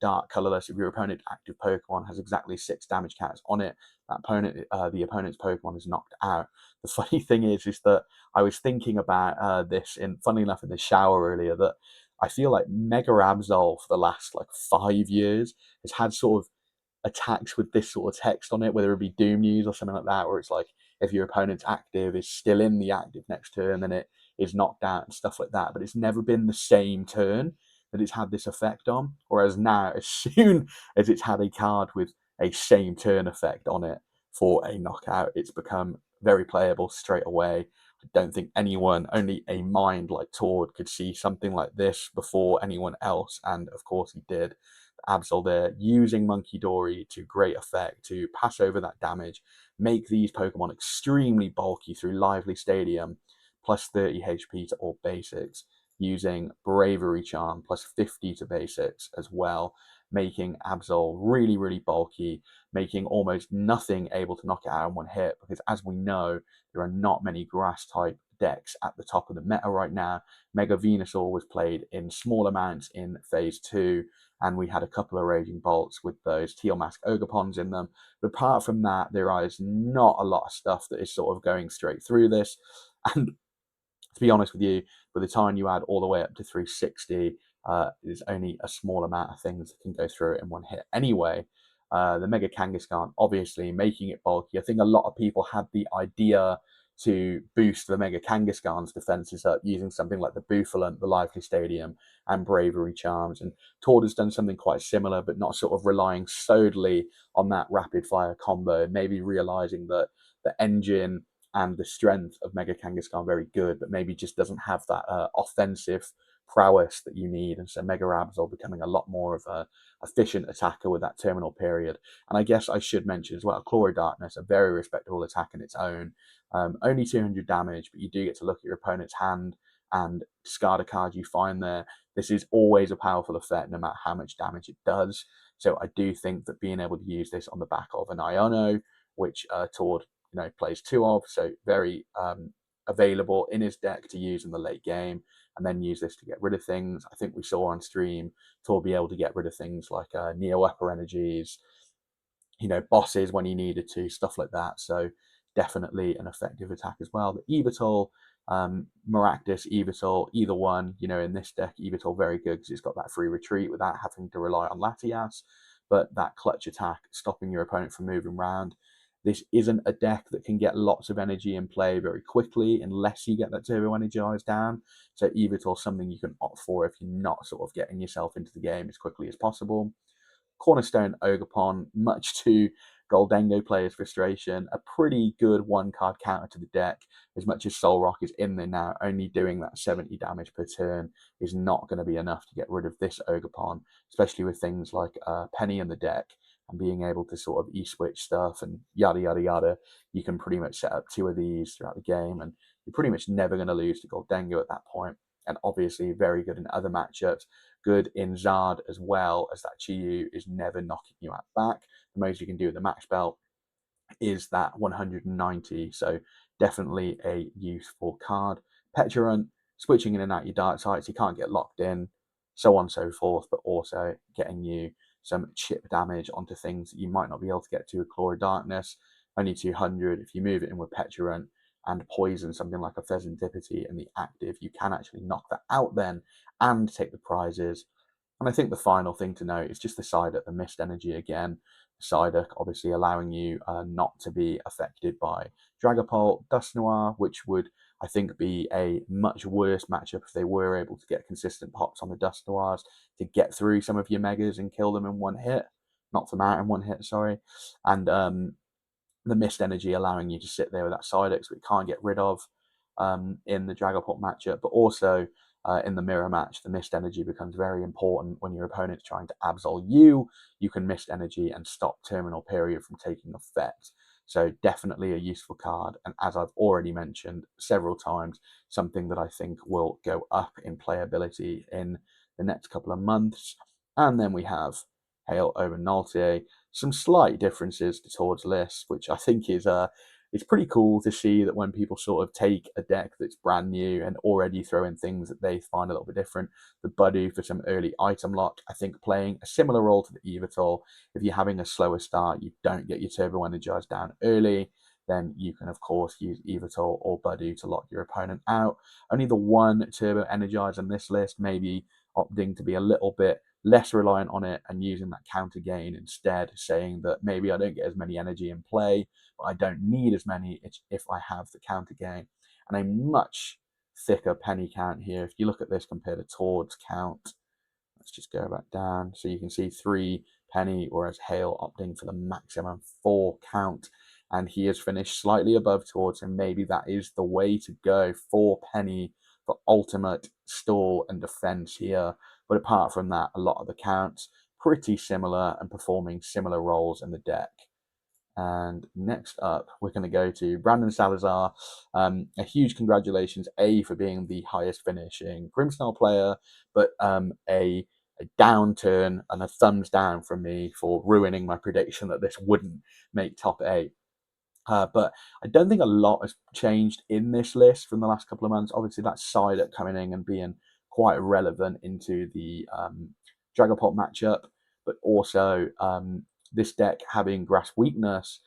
Dark colorless. If your opponent active Pokemon has exactly 6 damage counters on it, the opponent's Pokemon is knocked out. The funny thing is that I was thinking about this, funnily enough, in the shower earlier, that I feel like Mega Absol for the last like 5 years has had sort of attacks with this sort of text on it, whether it be Doom News or something like that, where it's like if your opponent's active is still in the active next turn, then it is knocked out and stuff like that. But it's never been the same turn that it's had this effect on. Whereas now, as soon as it's had a card with a same turn effect on it for a knockout, it's become very playable straight away. I don't think anyone, only a mind like Tord, could see something like this before anyone else, and of course he did. Absol there, using Monkey Dory to great effect to pass over that damage, make these Pokemon extremely bulky through Lively Stadium, plus 30 HP to all basics, using Bravery Charm, plus 50 to basics as well, making Absol really, really bulky, making almost nothing able to knock it out in one hit, because as we know, there are not many grass-type decks at the top of the meta right now. Mega Venusaur was played in small amounts in Phase 2, and we had a couple of Raging Bolts with those Teal Mask Ogopons in them. But apart from that, there is not a lot of stuff that is sort of going straight through this. And to be honest with you, by the time you add all the way up to 360, there's only a small amount of things that can go through it in one hit. Anyway, the Mega Kangaskhan, obviously making it bulky. I think a lot of people had the idea to boost the Mega Kangaskhan's defenses up using something like the Bouffalant, the Lively Stadium, and Bravery Charms. And Tord has done something quite similar, but not sort of relying solely on that rapid fire combo, maybe realizing that the engine and the strength of Mega Kangaskhan very good, but maybe just doesn't have that offensive prowess that you need. And so Mega Absol becoming a lot more of a efficient attacker with that terminal period. And I guess I should mention as well, Chloro Darkness, a very respectable attack in its own. Only 200 damage, but you do get to look at your opponent's hand and discard a card you find there. This is always a powerful effect, no matter how much damage it does. So I do think that being able to use this on the back of an Iono, which Tord plays two of, so very available in his deck to use in the late game, and then use this to get rid of things. I think we saw on stream Tord be able to get rid of things like Neo Upper Energies, bosses when he needed to, stuff like that. So definitely an effective attack as well. The Evital, Maractus, Evital, either one, in this deck, Evital very good because it's got that free retreat without having to rely on Latias, but that clutch attack, stopping your opponent from moving around. This isn't a deck that can get lots of energy in play very quickly unless you get that turbo energized down. So Evital is something you can opt for if you're not sort of getting yourself into the game as quickly as possible. Cornerstone Ogopon, much to Goldengo players' frustration, a pretty good one-card counter to the deck. As much as Solrock is in there now, only doing that 70 damage per turn is not going to be enough to get rid of this Ogopon, especially with things like Penny in the deck and being able to sort of e-switch stuff and yada, yada, yada. You can pretty much set up two of these throughout the game, and you're pretty much never going to lose to Goldengo at that point. And obviously very good in other matchups. Good in Zard as well, as that Chiyu is never knocking you out back. The most you can do with the max belt is that 190, so definitely a useful card. Petulant, switching in and out your dark sites, you can't get locked in, so on and so forth, but also getting you some chip damage onto things that you might not be able to get to with Chloro Darkness. Only 200. If you move it in with Petulant and poison something like a Pheasantipity in the active, you can actually knock that out then and take the prizes. And I think the final thing to note is just the Psyduck, the Mist Energy again. Psyduck obviously allowing you not to be affected by Dragapult, Dusknoir, which would, I think, be a much worse matchup if they were able to get consistent pops on the Dusknoirs to get through some of your Megas and kill them in one hit. Knock them out in one hit, sorry. And the Mist Energy allowing you to sit there with that Psyduck, so it can't get rid of in the Dragapult matchup, but also in the mirror match, the Mist Energy becomes very important when your opponent's trying to Absol you. You can Mist Energy and stop Terminal Period from taking effect. So definitely a useful card, and as I've already mentioned several times, something that I think will go up in playability in the next couple of months. And then we have Hail over Naltier. Some slight differences to Tord's list, which I think is it's pretty cool to see that when people sort of take a deck that's brand new and already throw in things that they find a little bit different. The Budu for some early item lock, I think playing a similar role to the Evital. If you're having a slower start, you don't get your turbo energized down early, then you can of course use Evital or Budu to lock your opponent out. Only the one turbo energize on this list, maybe opting to be a little bit less reliant on it and using that counter gain instead, saying that maybe I don't get as many energy in play, but I don't need as many if I have the counter gain. And a much thicker penny count here. If you look at this compared to Tord's count, let's just go back down. So you can see 3 penny, whereas Hale opting for the maximum 4 count. And he has finished slightly above Tord, so maybe that is the way to go. 4 penny for ultimate stall and defense here. But apart from that, a lot of the counts pretty similar and performing similar roles in the deck. And next up, we're going to go to Brandon Salazar. A huge congratulations, for being the highest finishing Grimstyle player, but a downturn and a thumbs down from me for ruining my prediction that this wouldn't make top 8. But I don't think a lot has changed in this list from the last couple of months. Obviously, that's Psyduck coming in and being quite relevant into the Dragapult matchup, but also this deck having grass weakness.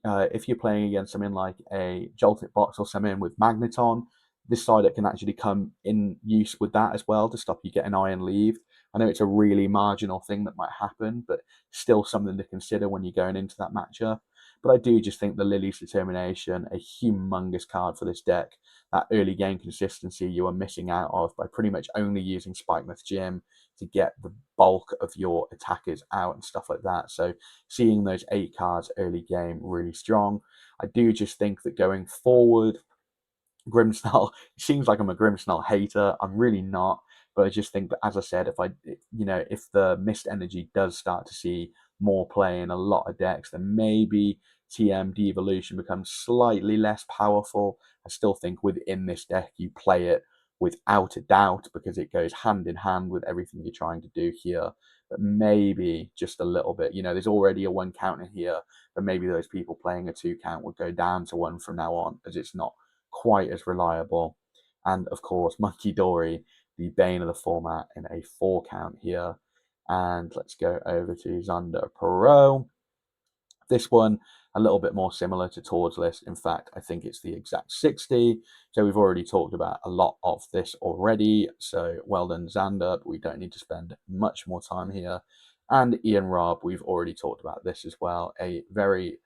If you're playing against something like a Joltik box or something with Magneton, this Psyduck can actually come in use with that as well to stop you getting Iron Leave. I know it's a really marginal thing that might happen, but still something to consider when you're going into that matchup. But I do just think the Lily's Determination, a humongous card for this deck. That early game consistency you are missing out of by pretty much only using Spikemuth Gym to get the bulk of your attackers out and stuff like that. So seeing those 8 cards early game really strong. I do just think that going forward, Grimsnarl, it seems like I'm a Grimsnarl hater. I'm really not. But I just think that, as I said, if the Mist Energy does start to see more play in a lot of decks, then maybe TM Devolution becomes slightly less powerful. I still think within this deck, you play it without a doubt because it goes hand in hand with everything you're trying to do here. But maybe just a little bit. There's already a 1 count in here, but maybe those people playing a 2 count would go down to 1 from now on, as it's not quite as reliable. And of course, Monkey Dory, the bane of the format, in a 4 count here. And let's go over to Xander Pro. This one, a little bit more similar to Tord's list. In fact, I think it's the exact 60. So we've already talked about a lot of this already. So well done, Xander, but we don't need to spend much more time here. And Ian Robb, we've already talked about this as well. A very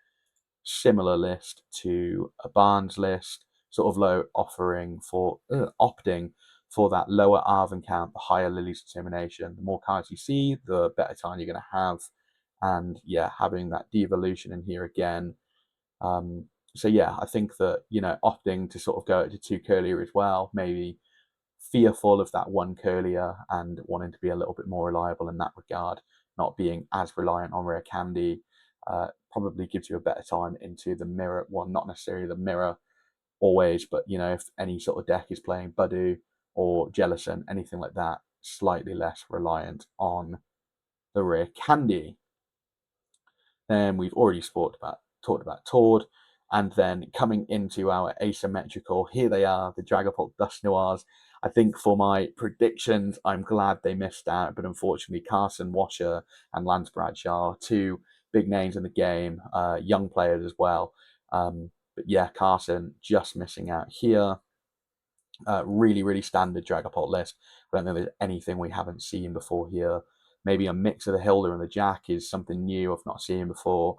similar list to a Barnes list, sort of low offering for opting for that lower Arven count, the higher Lily's Determination. The more cards you see, the better time you're going to have. And yeah, having that devolution in here again. So yeah, I think that, opting to sort of go to 2 Curlier as well, maybe fearful of that 1 Curlier and wanting to be a little bit more reliable in that regard, not being as reliant on rare candy, probably gives you a better time into the mirror. Well, not necessarily the mirror always, but if any sort of deck is playing Budu or Jellicent, anything like that, slightly less reliant on the rare candy. Then we've already talked about Tord. And then coming into our asymmetrical, here they are, the Dragapult Dust Noirs. I think for my predictions, I'm glad they missed out, but unfortunately, Carson Washer and Lance Bradshaw, 2 big names in the game, young players as well. But yeah, Carson just missing out here. Really, really standard Dragapult list. I don't think there's anything we haven't seen before here. Maybe a mix of the Hilda and the Jack is something new I've not seen before.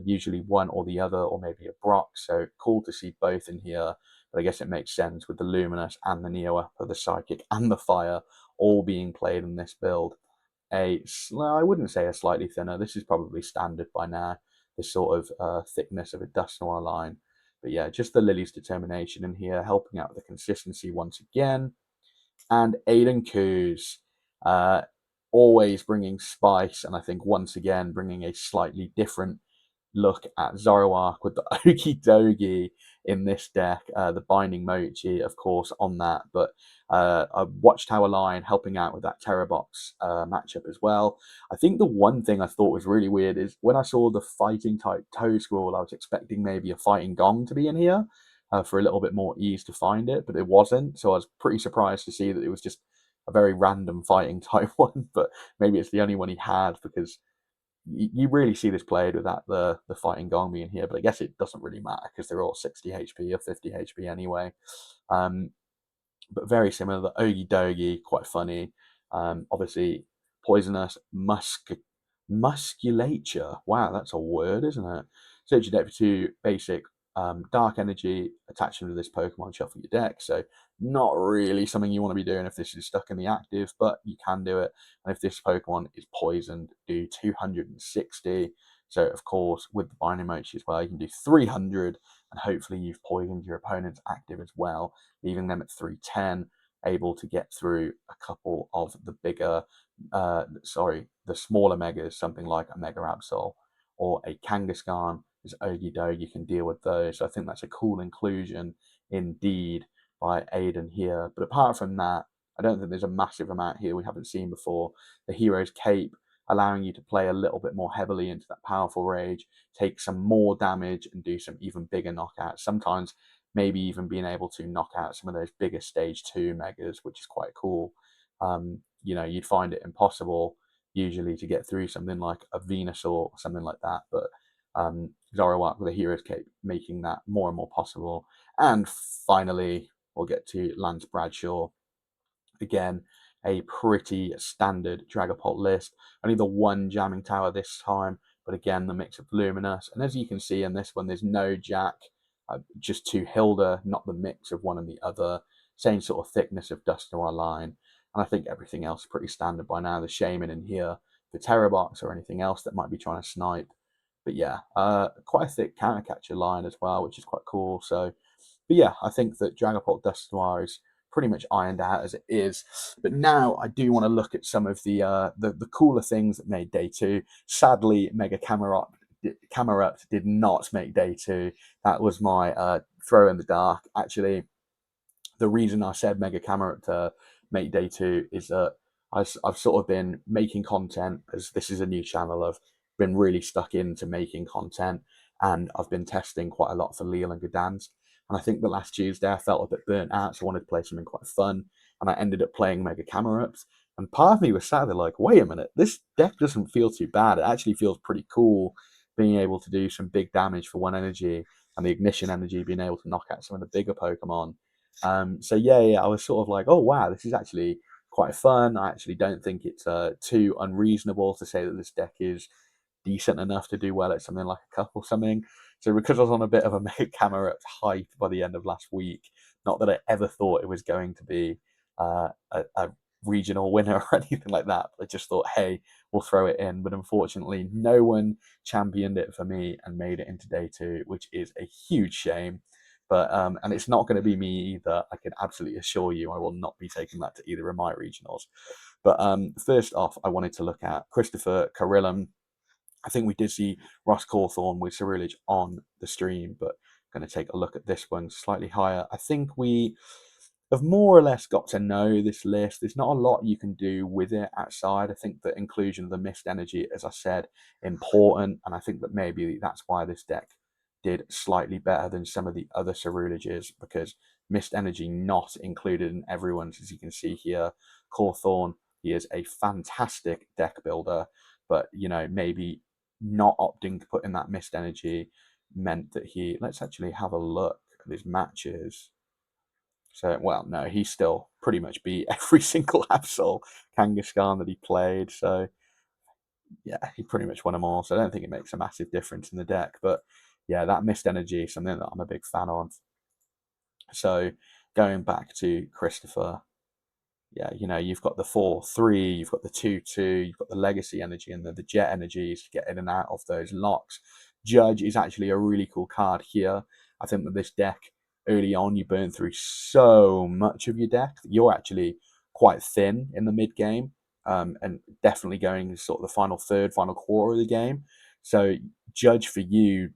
Usually one or the other, or maybe a Brock. So cool to see both in here. But I guess it makes sense with the Luminous and the Neo Upper, the Psychic and the Fire all being played in this build. I wouldn't say a slightly thinner. This is probably standard by now. This sort of thickness of a Dust Noir line. But yeah, just the Lily's Determination in here, helping out with the consistency once again. And Aiden Coos, always bringing spice, and I think once again bringing a slightly different look at Zoroark with the Okie Dogie in this deck, the Binding Mochi, of course, on that. But a Watchtower line helping out with that Terror Box matchup as well. I think the one thing I thought was really weird is when I saw the fighting type Toedsquirrel, I was expecting maybe a Fighting Gong to be in here for a little bit more ease to find it, but it wasn't. So I was pretty surprised to see that it was just a very random fighting type one, but maybe it's the only one he had because you really see this played without the Fighting Gong being here, but I guess it doesn't really matter because they're all 60 HP or 50 HP anyway. But very similar, the Ogie Dogie, quite funny. Obviously, poisonous musculature. Wow, that's a word, isn't it? Search your deck for 2 basic dark energy, attach them to this Pokemon, shuffle your deck. So not really something you want to be doing if this is stuck in the active, but you can do it. And if this Pokemon is poisoned, do 260. So of course, with the binding mochi as well, you can do 300, and hopefully you've poisoned your opponent's active as well, leaving them at 310, able to get through a couple of the bigger, the smaller megas, something like a Mega Absol or a Kangaskhan. As Ogido, you can deal with those. So I think that's a cool inclusion indeed by Aiden here. But apart from that, I don't think there's a massive amount here we haven't seen before. The Hero's Cape, allowing you to play a little bit more heavily into that powerful rage, take some more damage and do some even bigger knockouts. Sometimes maybe even being able to knock out some of those bigger stage 2 megas, which is quite cool. You'd find it impossible usually to get through something like a Venusaur or something like that, but Zoroark with a Hero's Cape making that more and more possible. And finally, we'll get to Lance Bradshaw. Again, a pretty standard Dragapult list. Only the one jamming tower this time, but again, the mix of Luminous. And as you can see in this one, there's no Jack, just 2 Hilda, not the mix of one and the other. Same sort of thickness of Dusknoir line. And I think everything else is pretty standard by now. The Shaman in here, the Terror Box, or anything else that might be trying to snipe. But yeah, quite a thick counter catcher line as well, which is quite cool. So, but yeah, I think that Dragapult Dusknoir is pretty much ironed out as it is. But now I do want to look at some of the cooler things that made day 2. Sadly, Mega Camerupt did not make day 2. That was my throw in the dark. Actually, the reason I said Mega Camerupt to make day 2 is that I've sort of been making content, as this is a new channel. I've been really stuck into making content, and I've been testing quite a lot for Leal and Gdansk. And I think the last Tuesday I felt a bit burnt out, so I wanted to play something quite fun. And I ended up playing Mega Camerupt. And part of me was sat there like, wait a minute, this deck doesn't feel too bad. It actually feels pretty cool being able to do some big damage for 1 energy, and the ignition energy being able to knock out some of the bigger Pokemon. So yeah, I was sort of like, oh wow, this is actually quite fun. I actually don't think it's too unreasonable to say that this deck is decent enough to do well at something like a cup or something. So because I was on a bit of a Mega Camerupt hype by the end of last week, not that I ever thought it was going to be a regional winner or anything like that, but I just thought, hey, we'll throw it in. But unfortunately, no one championed it for me and made it into day 2, which is a huge shame. But and it's not going to be me either. I can absolutely assure you, I will not be taking that to either of my regionals. But first off, I wanted to look at Christopher Carillon. I think we did see Ross Cawthorn with Cyrillic on the stream, but going to take a look at this one slightly higher. I think we have more or less got to know this list. There's not a lot you can do with it outside. I think the inclusion of the mist energy, as I said, important, and I think that maybe that's why this deck did slightly better than some of the other Ceruleages, because mist energy not included in everyone's, as you can see here. Cawthorn, he is a fantastic deck builder, but maybe not opting to put in that mist energy meant that let's actually have a look at his matches. So, well, no, he still pretty much beat every single Absol Kangaskhan that he played. So, yeah, he pretty much won them all. So I don't think it makes a massive difference in the deck. But yeah, that mist energy is something that I'm a big fan of. So going back to Christopher, yeah, you've got the 4/3, you've got the 2/2, you've got the legacy energy and the jet energies to get in and out of those locks. Judge is actually a really cool card here. I think that this deck, early on, you burn through so much of your deck that you're actually quite thin in the mid game, and definitely going sort of the final third, final quarter of the game. So Judge for you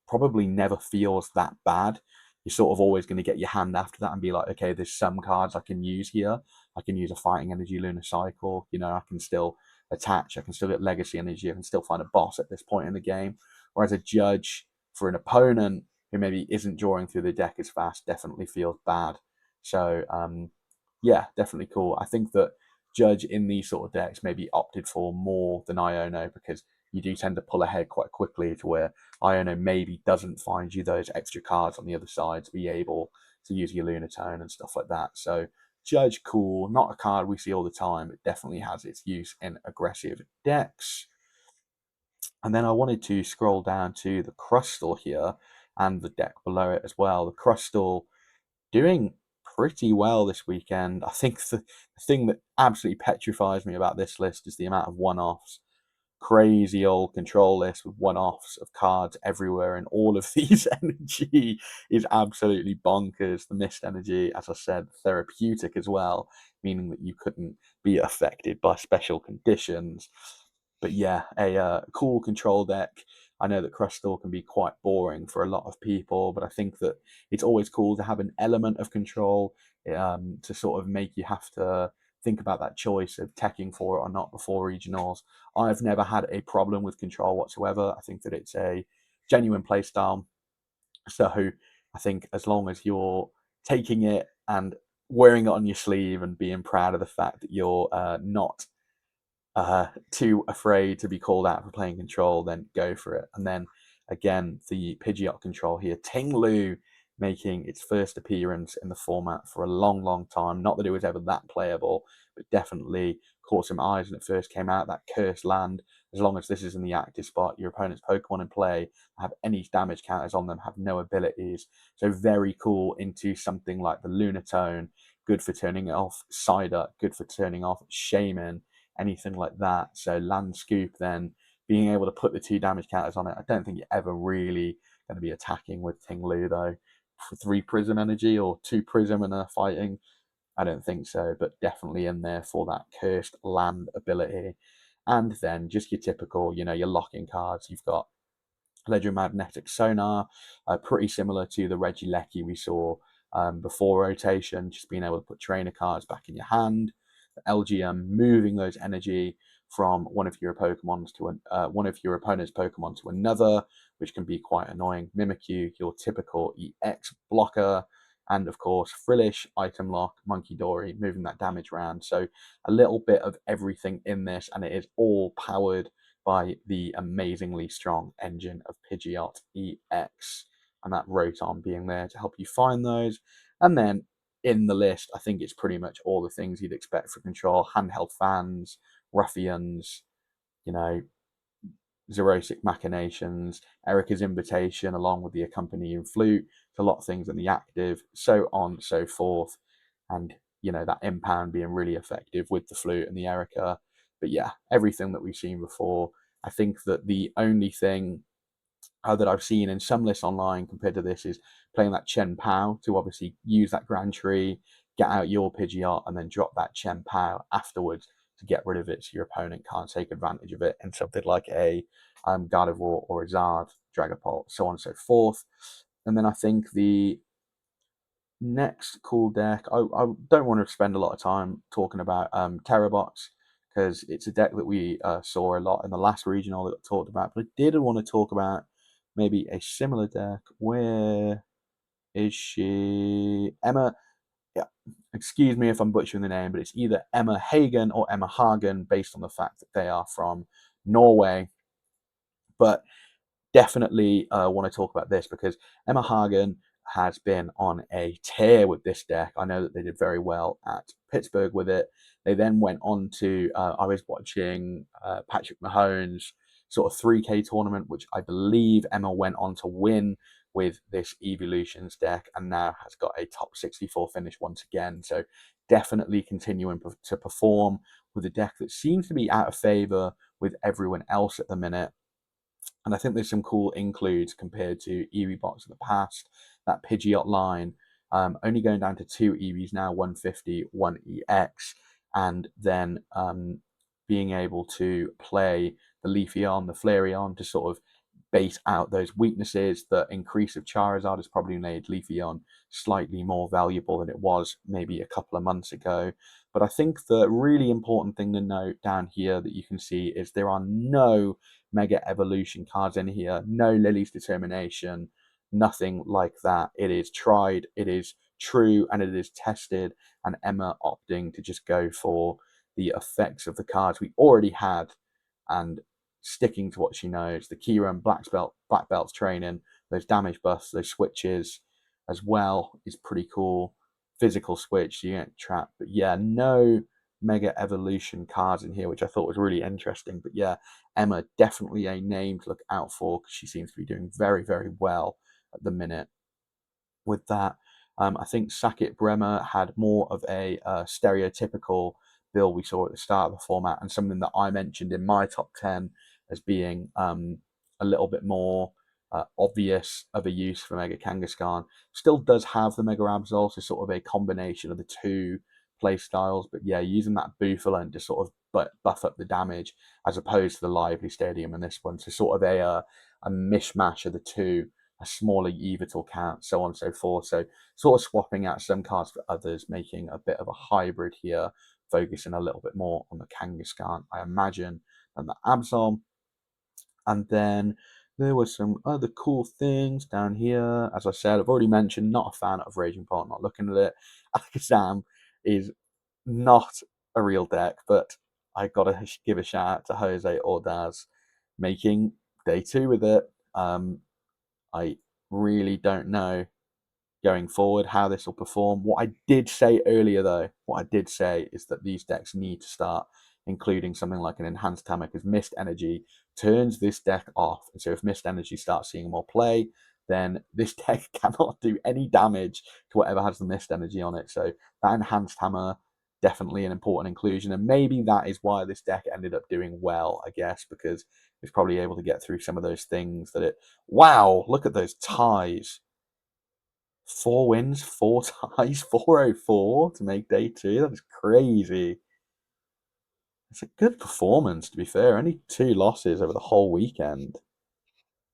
probably never feels that bad. You're sort of always going to get your hand after that and be like, okay, there's some cards I can use here. I can use a Fighting Energy Lunar Cycle. I can still attach. I can still get Legacy Energy. I can still find a boss at this point in the game. Whereas a Judge for an opponent who maybe isn't drawing through the deck as fast definitely feels bad. So, yeah, definitely cool. I think that Judge in these sort of decks maybe opted for more than Iono, because you do tend to pull ahead quite quickly to where Iono maybe doesn't find you those extra cards on the other side to be able to use your Lunatone and stuff like that. So Judge cool, not a card we see all the time. It definitely has its use in aggressive decks. And then I wanted to scroll down to the Crustal here and the deck below it as well. The Crustal doing pretty well this weekend. I think the thing that absolutely petrifies me about this list is the amount of one-offs. Crazy old control list with one-offs of cards everywhere, and all of these energy is absolutely bonkers. The mist energy, as I said, therapeutic as well, meaning that you couldn't be affected by special conditions. But yeah, a cool control deck. I know that Crustal can be quite boring for a lot of people, but I think that it's always cool to have an element of control, to sort of make you have to think about that choice of teching for it or not before regionals. I've never had a problem with control whatsoever. I think that it's a genuine play style. So I think as long as you're taking it and wearing it on your sleeve and being proud of the fact that you're not too afraid to be called out for playing control, then go for it. And then again, the Pidgeot control here, Ting Lu making its first appearance in the format for a long, long time. Not that it was ever that playable, but definitely caught some eyes when it first came out. That cursed land, as long as this is in the active spot, your opponent's Pokemon in play have any damage counters on them, have no abilities. So very cool into something like the Lunatone, good for turning off Cider, good for turning off Shaman, anything like that. So Land Scoop then being able to put the 2 damage counters on it. I don't think you're ever really going to be attacking with Ting Lu though. For 3 Prism energy or 2 Prism and a fighting, I don't think so, but definitely in there for that cursed land ability. And then just your typical, your locking cards. You've got Electromagnetic Sonar, pretty similar to the Regieleki we saw before rotation, just being able to put trainer cards back in your hand. LGM moving those energy from one of your Pokemon's to one of your opponent's Pokemon to another, which can be quite annoying. Mimikyu, your typical EX blocker, and of course Frillish, Item Lock, Monkey Dory, moving that damage around. So a little bit of everything in this, and it is all powered by the amazingly strong engine of Pidgeot EX, and that Rotom being there to help you find those. And then in the list, I think it's pretty much all the things you'd expect for control: handheld fans, ruffians, you know, Zerosic Machinations, Erica's Invitation, along with the accompanying flute, a lot of things in the active, so on, so forth. And, that impound being really effective with the flute and the Erica. But yeah, everything that we've seen before. I think that the only thing that I've seen in some lists online compared to this is playing that Chen Pao to obviously use that Grand Tree, get out your Pidgeot, and then drop that Chen Pao afterwards to get rid of it so your opponent can't take advantage of it in something like a Gardevoir or a Zard, Dragapult, so on and so forth. And then I think the next cool deck, I don't want to spend a lot of time talking about Terrabox because it's a deck that we saw a lot in the last regional that I talked about, but I did want to talk about maybe a similar deck. Where is she? Emma. Yeah, excuse me if I'm butchering the name, but it's either Emma Hagen or Emma Hagen based on the fact that they are from Norway. But definitely want to talk about this because Emma Hagen has been on a tear with this deck. I know that they did very well at Pittsburgh with it. They then went on to, I was watching Patrick Mahomes' sort of 3K tournament, which I believe Emma went on to win with this Evolutions deck and now has got a top 64 finish once again. So definitely continuing to perform with a deck that seems to be out of favor with everyone else at the minute. And I think there's some cool includes compared to EV-Box in the past. That Pidgeot line, only going down to 2 EVs now, 150, 1EX, and then being able to play the Leafeon, the Flareon to sort of bait out those weaknesses. The increase of Charizard has probably made Leafeon slightly more valuable than it was maybe a couple of months ago. But I think the really important thing to note down here that you can see is there are no Mega Evolution cards in here, no Lily's Determination, nothing like that. It is tried, it is true, and it is tested, and Emma opting to just go for the effects of the cards we already had and sticking to what she knows. The Kira and Black Belts training, those damage buffs, those switches as well is pretty cool. physical switch, so you get trapped. But yeah, no Mega Evolution cards in here, which I thought was really interesting. But yeah, Emma, definitely a name to look out for because she seems to be doing very, very well at the minute with that. I think Sakit Bremer had more of a stereotypical build we saw at the start of the format, and something that I mentioned in my top 10 as being a little bit more obvious of a use for Mega Kangaskhan. Still does have the Mega Absol, so sort of a combination of the two play styles, but yeah, using that Bufalon to sort of buff up the damage as opposed to the Lively Stadium in this one. So sort of a mishmash of the two, a smaller Yveltal count, so on and so forth. So sort of swapping out some cards for others, making a bit of a hybrid here, focusing a little bit more on the Kangaskhan, I imagine, than the Absol. And then there were some other cool things down here. As I said, I've already mentioned, not a fan of Raging Part, not looking at it. Alakazam is not a real deck, but I gotta give a shout out to Jose Ordaz making day two with it. I really don't know going forward how this will perform. What I did say earlier, though, what I did say is that these decks need to start including something like an enhanced hammer, because Mist Energy turns this deck off. And so if Mist Energy starts seeing more play, then this deck cannot do any damage to whatever has the Mist Energy on it. So that enhanced hammer, definitely an important inclusion. And maybe that is why this deck ended up doing well, I guess, because it's probably able to get through some of those things that it. Wow, look at those ties. 4 wins, 4 ties, 404 to make day two. That is crazy. It's a good performance, to be fair. Only 2 losses over the whole weekend.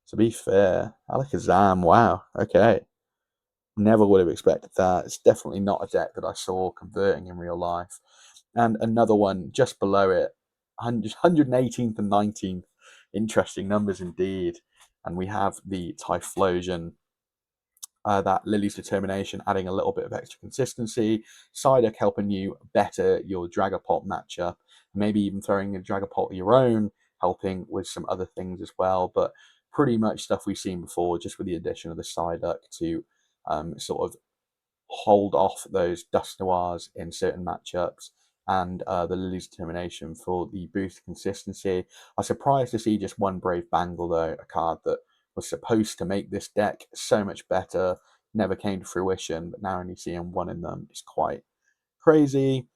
To be fair, Alakazam, wow, okay. Never would have expected that. It's definitely not a deck that I saw converting in real life. And another one just below it, 118th and 19th. Interesting numbers indeed. And we have the Typhlosion, that Lily's Determination, adding a little bit of extra consistency. Psyduck helping you better your Dragapult matchup. Maybe even throwing a Dragapult of your own, helping with some other things as well. But pretty much stuff we've seen before, just with the addition of the Psyduck to sort of hold off those Dust Noirs in certain matchups, and the Lily's Determination for the boost consistency. I was surprised to see just one Brave Bangle, though, a card that was supposed to make this deck so much better, never came to fruition, but now only seeing one in them is quite crazy.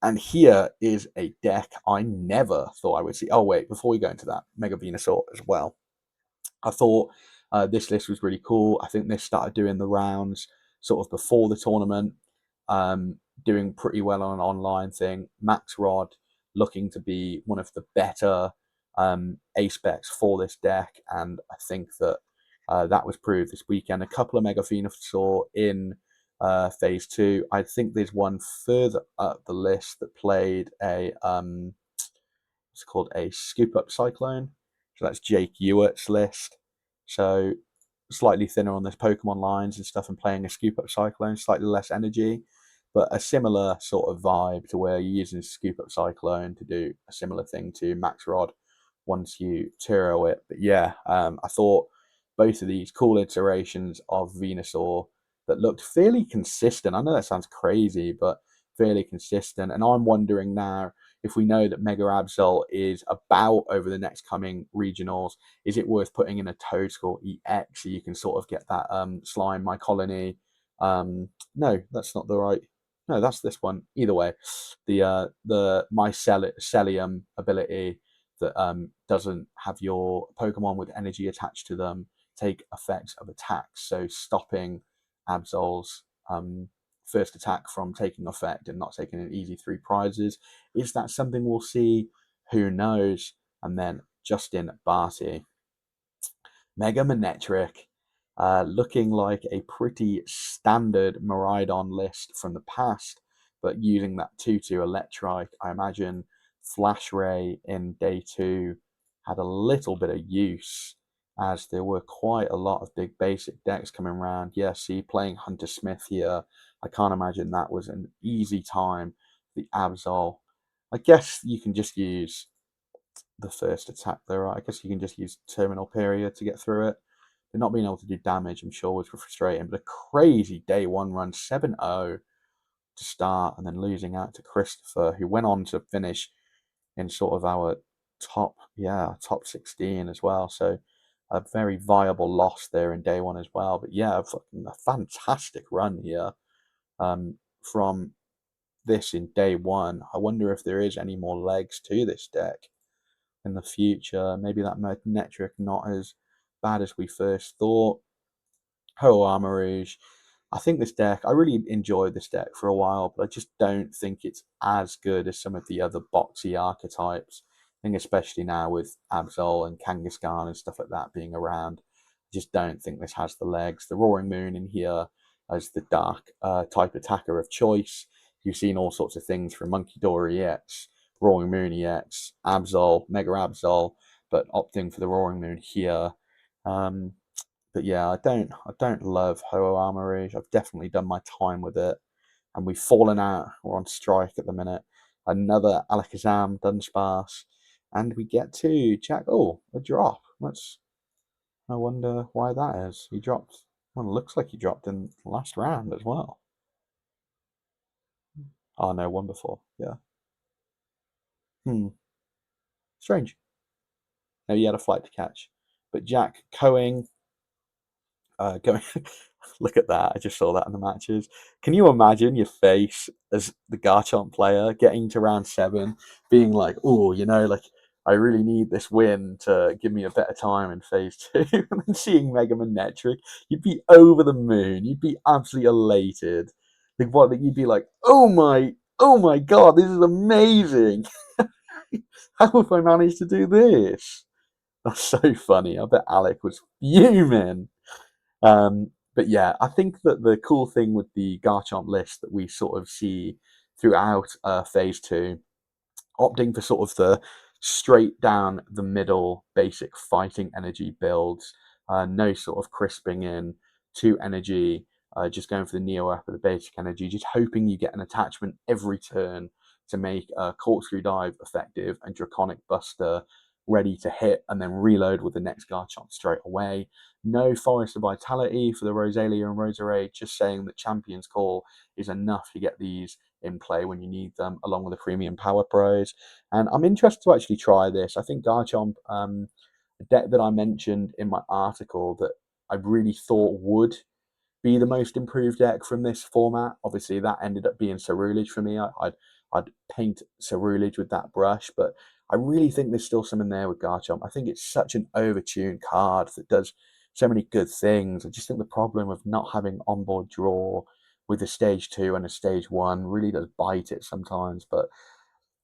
And here is a deck I never thought I would see. Oh, wait, before we go into that, Mega Venusaur as well. I thought this list was really cool. I think this started doing the rounds sort of before the tournament, doing pretty well on an online thing. Max Rod looking to be one of the better ace specs for this deck, and I think that that was proved this weekend. A couple of Mega Venusaur in phase two. I think there's one further up the list that played a it's called a Scoop Up Cyclone. So that's Jake Ewert's list. So slightly thinner on those Pokemon lines and stuff, and playing a Scoop Up Cyclone, slightly less energy, but a similar sort of vibe to where you're using Scoop Up Cyclone to do a similar thing to Max Rod once you Turo it. But yeah, I thought both of these cool iterations of Venusaur that looked fairly consistent. I know that sounds crazy, but fairly consistent. And I'm wondering now, if we know that Mega Absol is about over the next coming regionals, is it worth putting in a Toadscore EX so you can sort of get that Slime My Colony? No, that's not the right. No, that's this one. Either way, the Mycelium ability that doesn't have your Pokemon with energy attached to them take effects of attacks, so stopping Absol's first attack from taking effect and not taking an easy 3 prizes. Is that something we'll see? Who knows? And then Justin Barty, Mega Manectric, looking like a pretty standard Miraidon list from the past, but using that 2-2 Electrike. I imagine Flash Ray in day two had a little bit of use, as there were quite a lot of big basic decks coming around. Yeah, see, playing Hunter Smith here, I can't imagine that was an easy time. The Absol, I guess you can just use the first attack there. I guess you can just use Terminal Period to get through it. But not being able to do damage, I'm sure, was frustrating. But a crazy day one run, 7-0. to start, and then losing out to Christopher, who went on to finish in sort of our top 16 as well. So a very viable loss there in day one as well. But yeah, a fantastic run here from this in day one. I wonder if there is any more legs to this deck in the future. Maybe that Magnetric not as bad as we first thought. Ho Armor Rouge. I think this deck, I really enjoyed this deck for a while, but I just don't think it's as good as some of the other boxy archetypes. I think especially now with Absol and Kangaskhan and stuff like that being around, I just don't think this has the legs. The Roaring Moon in here as the dark type attacker of choice. You've seen all sorts of things from Monkey Door EX, Roaring Moon EX, Absol, Mega Absol, but opting for the Roaring Moon here. But yeah, I don't love Ho Armor Rouge. I've definitely done my time with it, and we've fallen out. We're on strike at the minute. Another Alakazam Dunsparce, and we get to Jack. Oh, a drop. I wonder why that is. He dropped. Well, it looks like he dropped in the last round as well. Oh no, one before. Yeah. Strange. No, he had a flight to catch. But Jack Coing going. Look at that! I just saw that in the matches. Can you imagine your face as the Garchomp player getting to round 7, being like, "Oh, like I really need this win to give me a better time in phase 2," and then seeing Mega Manectric, you'd be over the moon. You'd be absolutely elated. Like what? You'd be like, oh my god, this is amazing! How have I managed to do this?" That's so funny. I bet Alec was fuming. But yeah, I think that the cool thing with the Garchomp list that we sort of see throughout phase 2, opting for sort of the straight down the middle basic fighting energy builds, no sort of crisping in to energy, just going for the Neo up of the basic energy, just hoping you get an attachment every turn to make a Corkscrew Dive effective and Draconic Buster ready to hit, and then reload with the next Garchomp straight away. No Forest of Vitality for the Rosalia and Roserade, just saying that Champion's Call is enough to get these in play when you need them, along with the Premium Power Pros. And I'm interested to actually try this. I think Garchomp, a deck that I mentioned in my article that I really thought would be the most improved deck from this format. Obviously, that ended up being Cerulege for me. I'd paint Cerulege with that brush, but I really think there's still some in there with Garchomp. I think it's such an overtuned card that does so many good things. I just think the problem of not having onboard draw with a stage 2 and a stage 1 really does bite it sometimes. But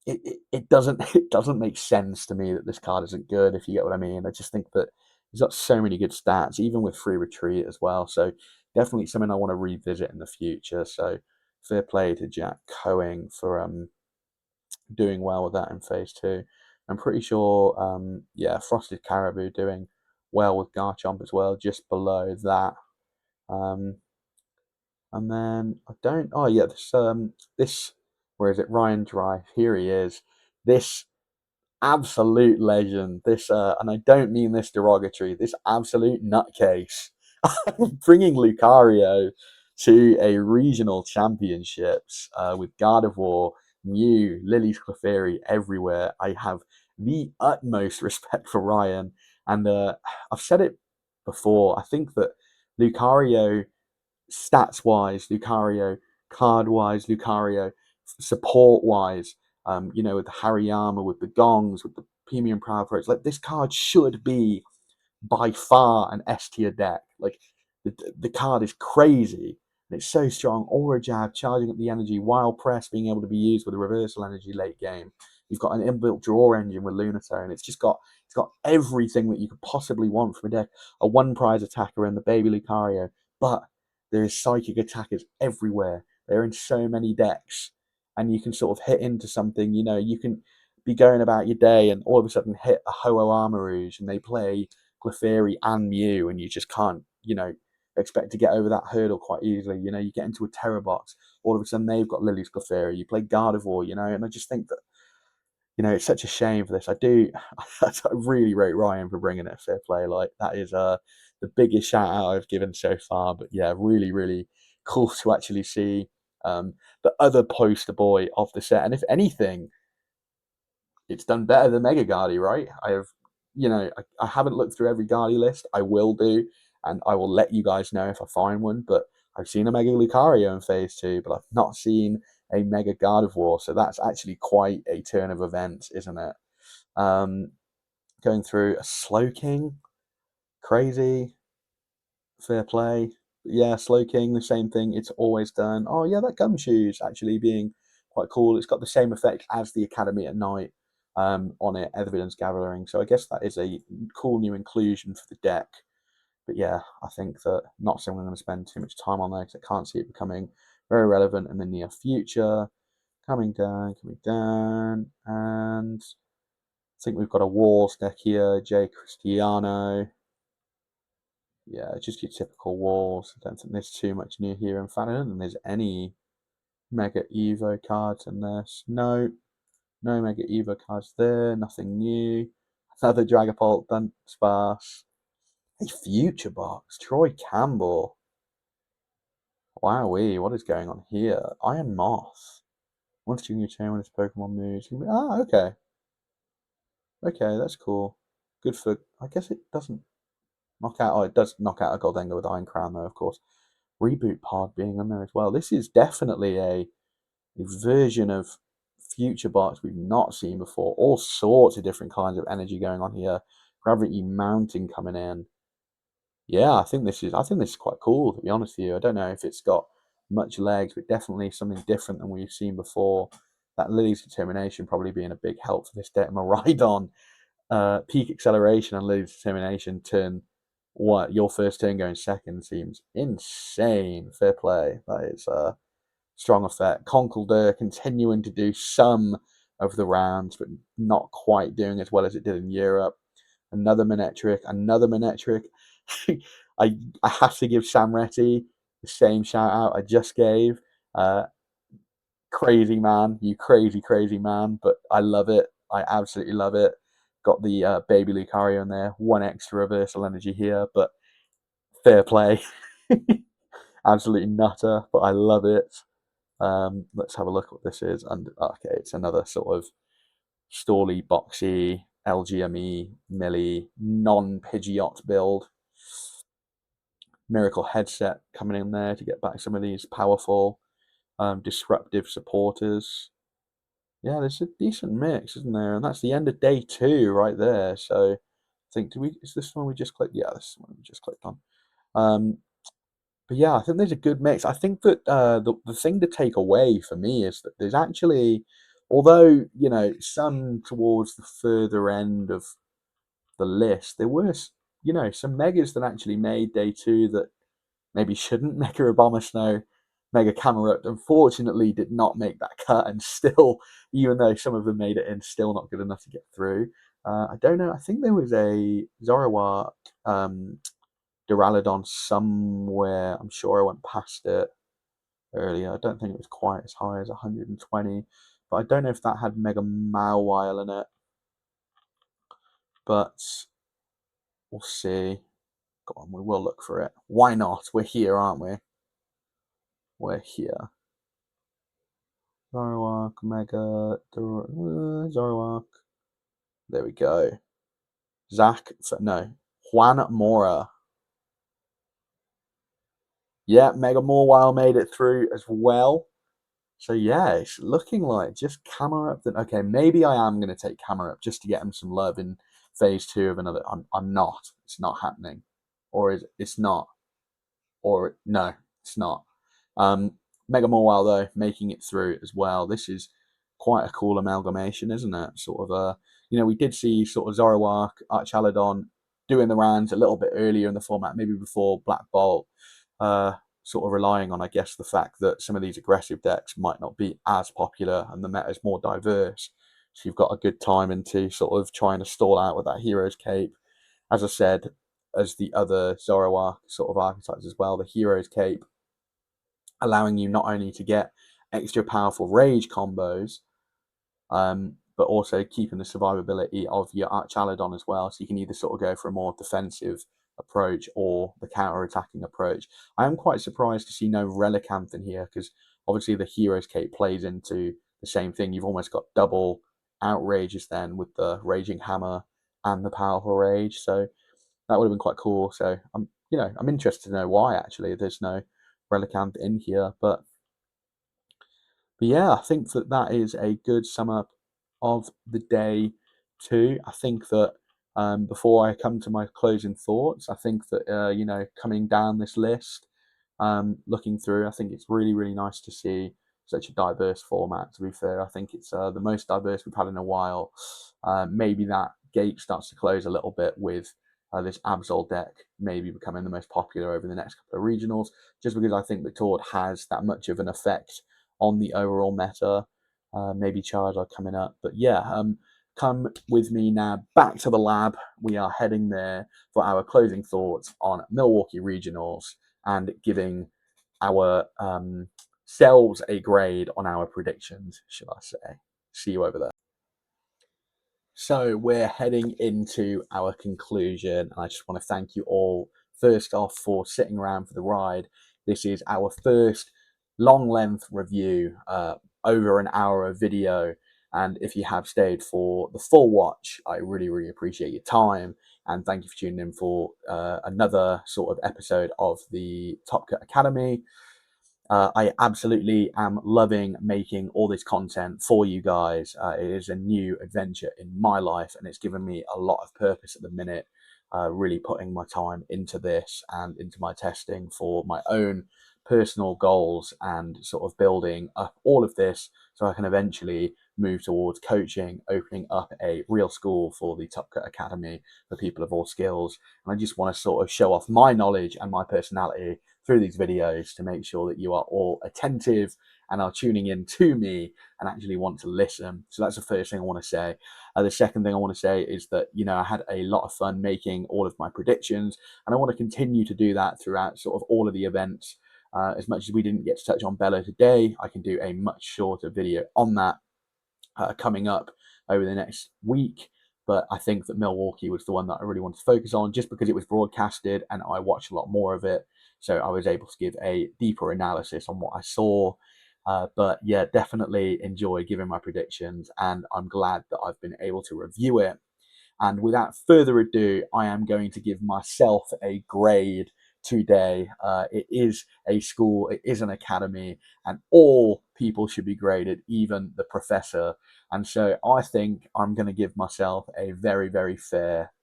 it doesn't it doesn't make sense to me that this card isn't good, if you get what I mean. I just think that he's got so many good stats, even with free retreat as well. So definitely something I want to revisit in the future. So fair play to Jack Coing for doing well with that in phase 2. I'm pretty sure Frosted Caribou doing well with Garchomp as well, just below that. And then I don't. Oh yeah, this where is it? Ryan Drive. Here he is. This absolute legend. This and I don't mean this derogatory. This absolute nutcase. Bringing Lucario to a regional championships with Gardevoir, Mew, Lily's Clefairy everywhere. I have the utmost respect for Ryan, and I've said it before. I think that Lucario, stats wise, Lucario, card wise, Lucario, support wise, with the Hariyama, with the Gongs, with the premium power pros, like this card should be by far an S tier deck. Like the card is crazy and it's so strong. Aura Jab, charging up the energy, Wild Press being able to be used with a reversal energy late game. You've got an inbuilt draw engine with Lunatone. It's got everything that you could possibly want from a deck. A one prize attacker in the baby Lucario, but there is psychic attackers everywhere. They're in so many decks, and you can sort of hit into something. You can be going about your day and all of a sudden hit a Ho-Oh Armor Rouge and they play Clefairy and Mew, and you just can't, expect to get over that hurdle quite easily. You get into a Terror Box, all of a sudden they've got Lily's Clefairy, you play Gardevoir, and I just think that, it's such a shame for this. I do, I really rate Ryan for bringing it. Fair play. Like, that is the biggest shout out I've given so far. But yeah, really, really cool to actually see the other poster boy of the set. And if anything, it's done better than Mega Guardy, right? I have, I haven't looked through every Guardy list. I will do, and I will let you guys know if I find one. But I've seen a Mega Lucario in Phase 2, but I've not seen a Mega Gardevoir. So that's actually quite a turn of events, isn't it? Going through a Slowking, crazy, fair play. Yeah, Slowking, the same thing. It's always done. Oh yeah, that Gumshoe's actually being quite cool. It's got the same effect as the Academy at Night on it, evidence gathering. So I guess that is a cool new inclusion for the deck. But yeah, I think that not something I'm going to spend too much time on there because I can't see it becoming very relevant in the near future. Coming down, and I think we've got a Walls deck here, Jay Cristiano. Yeah, just your typical Walls. I don't think there's too much new here. In fact, I don't think there's any Mega Evo cards in this. No, no Mega Evo cards there. Nothing new. Another Dragapult, Dunsparce. A Future Box. Troy Campbell. Wowee, what is going on here? Iron Moth. Once during your turn when this Pokemon moves. Ah, okay. Okay, that's cool. Good for. I guess it doesn't knock out. Oh, it does knock out a Goldenga with Iron Crown, though, of course. Reboot pod being on there as well. This is definitely a version of Future Box we've not seen before. All sorts of different kinds of energy going on here. Gravity Mountain coming in. Yeah, I think this is quite cool, to be honest with you. I don't know if it's got much legs, but definitely something different than we've seen before. That Lily's Determination probably being a big help for this deck. Maridon, Peak Acceleration and Lily's Determination turn your first turn going second seems insane. Fair play. That is strong effect. Conkeldurr continuing to do some of the rounds, but not quite doing as well as it did in Europe. Another Manectric. I I have to give Samretti the same shout out I just gave. Uh, Crazy man, you crazy, crazy man, but I love it. I absolutely love it. Got the baby Lucario in there, one extra reversal energy here, but fair play. Absolutely nutter, but I love it. Let's have a look what this is. And okay, it's another sort of Storly, boxy, LGME, Millie, non-Pidgeot build. Miracle headset coming in there to get back some of these powerful, disruptive supporters. Yeah, there's a decent mix, isn't there? And that's the end of day 2 right there. So I think, is this one we just clicked? Yeah, this is one we just clicked on. But yeah, I think there's a good mix. I think that the thing to take away for me is that there's actually, although, some towards the further end of the list, there were, some megas that actually made day 2 that maybe shouldn't. Mega Abomasnow, Mega Camerupt, unfortunately did not make that cut, and still, even though some of them made it in, still not good enough to get through. I don't know. I think there was a Zoroark Duraludon somewhere. I'm sure I went past it earlier. I don't think it was quite as high as 120, but I don't know if that had Mega Mawile in it. But we'll see. Go on, we will look for it. Why not? We're here, aren't we? We're here. Zoroark, Mega, Zoroark. There we go. Juan Mora. Yeah, Mega Mawile made it through as well. So yeah, it's looking like just Camerupt. Okay, maybe I am going to take Camerupt just to get him some love in phase 2 of another. I'm not. It's not happening. Or is it's not. Or no, it's not. Mega Mawile though, making it through as well. This is quite a cool amalgamation, isn't it? Sort of we did see sort of Zoroark, Archaludon doing the rounds a little bit earlier in the format, maybe before Black Bolt. Sort of relying on, I guess, the fact that some of these aggressive decks might not be as popular and the meta is more diverse. So you've got a good time into sort of trying to stall out with that Hero's Cape. As I said, as the other Zoroark sort of archetypes as well, the Hero's Cape allowing you not only to get extra powerful rage combos, but also keeping the survivability of your Archaludon as well. So you can either sort of go for a more defensive approach or the counter-attacking approach. I am quite surprised to see no Relicanth in here because Obviously, the Heroes Cape plays into the same thing. You've almost got double outrages then with the Raging Hammer and the Powerful Rage. So that would have been quite cool. So I'm interested to know why actually there's no Relicanth in here, but yeah, I think that is a good sum up of the day too. I think that before I come to my closing thoughts, I think that coming down this list, looking through, I think it's really really nice to see such a diverse format. To be fair, I think it's the most diverse we've had in a while. Maybe that gate starts to close a little bit with this Absol deck maybe becoming the most popular over the next couple of regionals, just because I think that Tord has that much of an effect on the overall meta. Maybe Charizard coming up, but yeah, come with me now back to the lab. We are heading there for our closing thoughts on Milwaukee Regionals and giving our selves a grade on our predictions, should I say. See you over there. So we're heading into our conclusion. I just want to thank you all first off for sitting around for the ride. This is our first long length review, over an hour of video. And if you have stayed for the full watch, I really, really appreciate your time. And thank you for tuning in for another sort of episode of the Top Cut Academy. I absolutely am loving making all this content for you guys. It is a new adventure in my life, and it's given me a lot of purpose at the minute. Really putting my time into this and into my testing for my own personal goals and sort of building up all of this so I can eventually move towards coaching, opening up a real school for the Top Cut Academy for people of all skills. And I just want to sort of show off my knowledge and my personality through these videos to make sure that you are all attentive and are tuning in to me and actually want to listen. So that's the first thing I want to say. The second thing I want to say is that, I had a lot of fun making all of my predictions, and I want to continue to do that throughout sort of all of the events. As much as we didn't get to touch on Bello today, I can do a much shorter video on that coming up over the next week. But I think that Milwaukee was the one that I really wanted to focus on just because it was broadcasted and I watched a lot more of it. So I was able to give a deeper analysis on what I saw. But yeah, definitely enjoy giving my predictions, and I'm glad that I've been able to review it. And without further ado, I am going to give myself a grade today. It is a school, it is an academy, and all people should be graded, even the professor. And so I think I'm going to give myself a very, very fair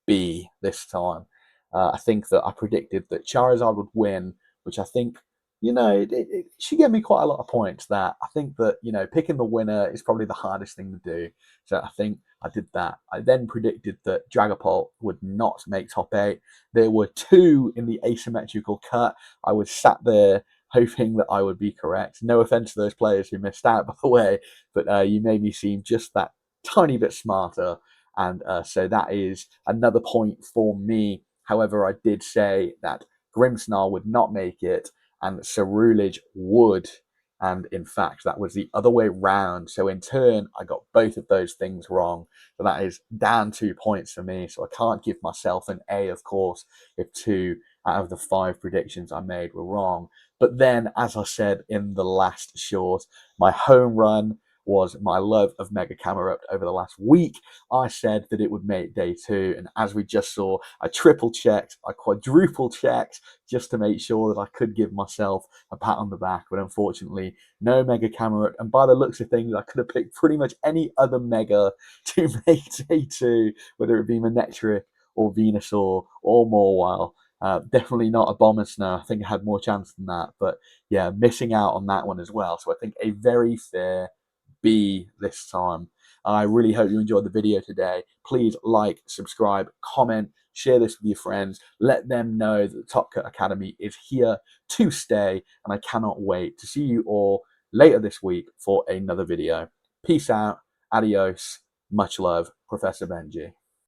B this time. I think that I predicted that Charizard would win, which I think, it should get me quite a lot of points. That I think that, picking the winner is probably the hardest thing to do. So I think I did that. I then predicted that Dragapult would not make top 8. There were 2 in the asymmetrical cut. I was sat there hoping that I would be correct. No offense to those players who missed out, by the way, but you made me seem just that tiny bit smarter. And so that is another point for me. However, I did say that Grimmsnarl would not make it and Ceruledge would. And in fact, that was the other way round. So in turn, I got both of those things wrong. So that is down 2 points for me. So I can't give myself an A, of course, if 2 out of the 5 predictions I made were wrong. But then, as I said in the last short, my home run was my love of Mega Camerupt over the last week. I said that it would make day 2, and as we just saw, I triple checked, I quadruple checked, just to make sure that I could give myself a pat on the back, but unfortunately, no Mega Camerupt, and by the looks of things, I could have picked pretty much any other Mega to make day 2, whether it be Manectric or Venusaur or Mawile. Definitely not a Abomasnow. I think I had more chance than that, but yeah, missing out on that one as well. So I think a very fair B this time. I really hope you enjoyed the video today. Please like, subscribe, comment, share this with your friends. Let them know that the Top Cut Academy is here to stay, and I cannot wait to see you all later this week for another video. Peace out, adios, much love, Professor Benji.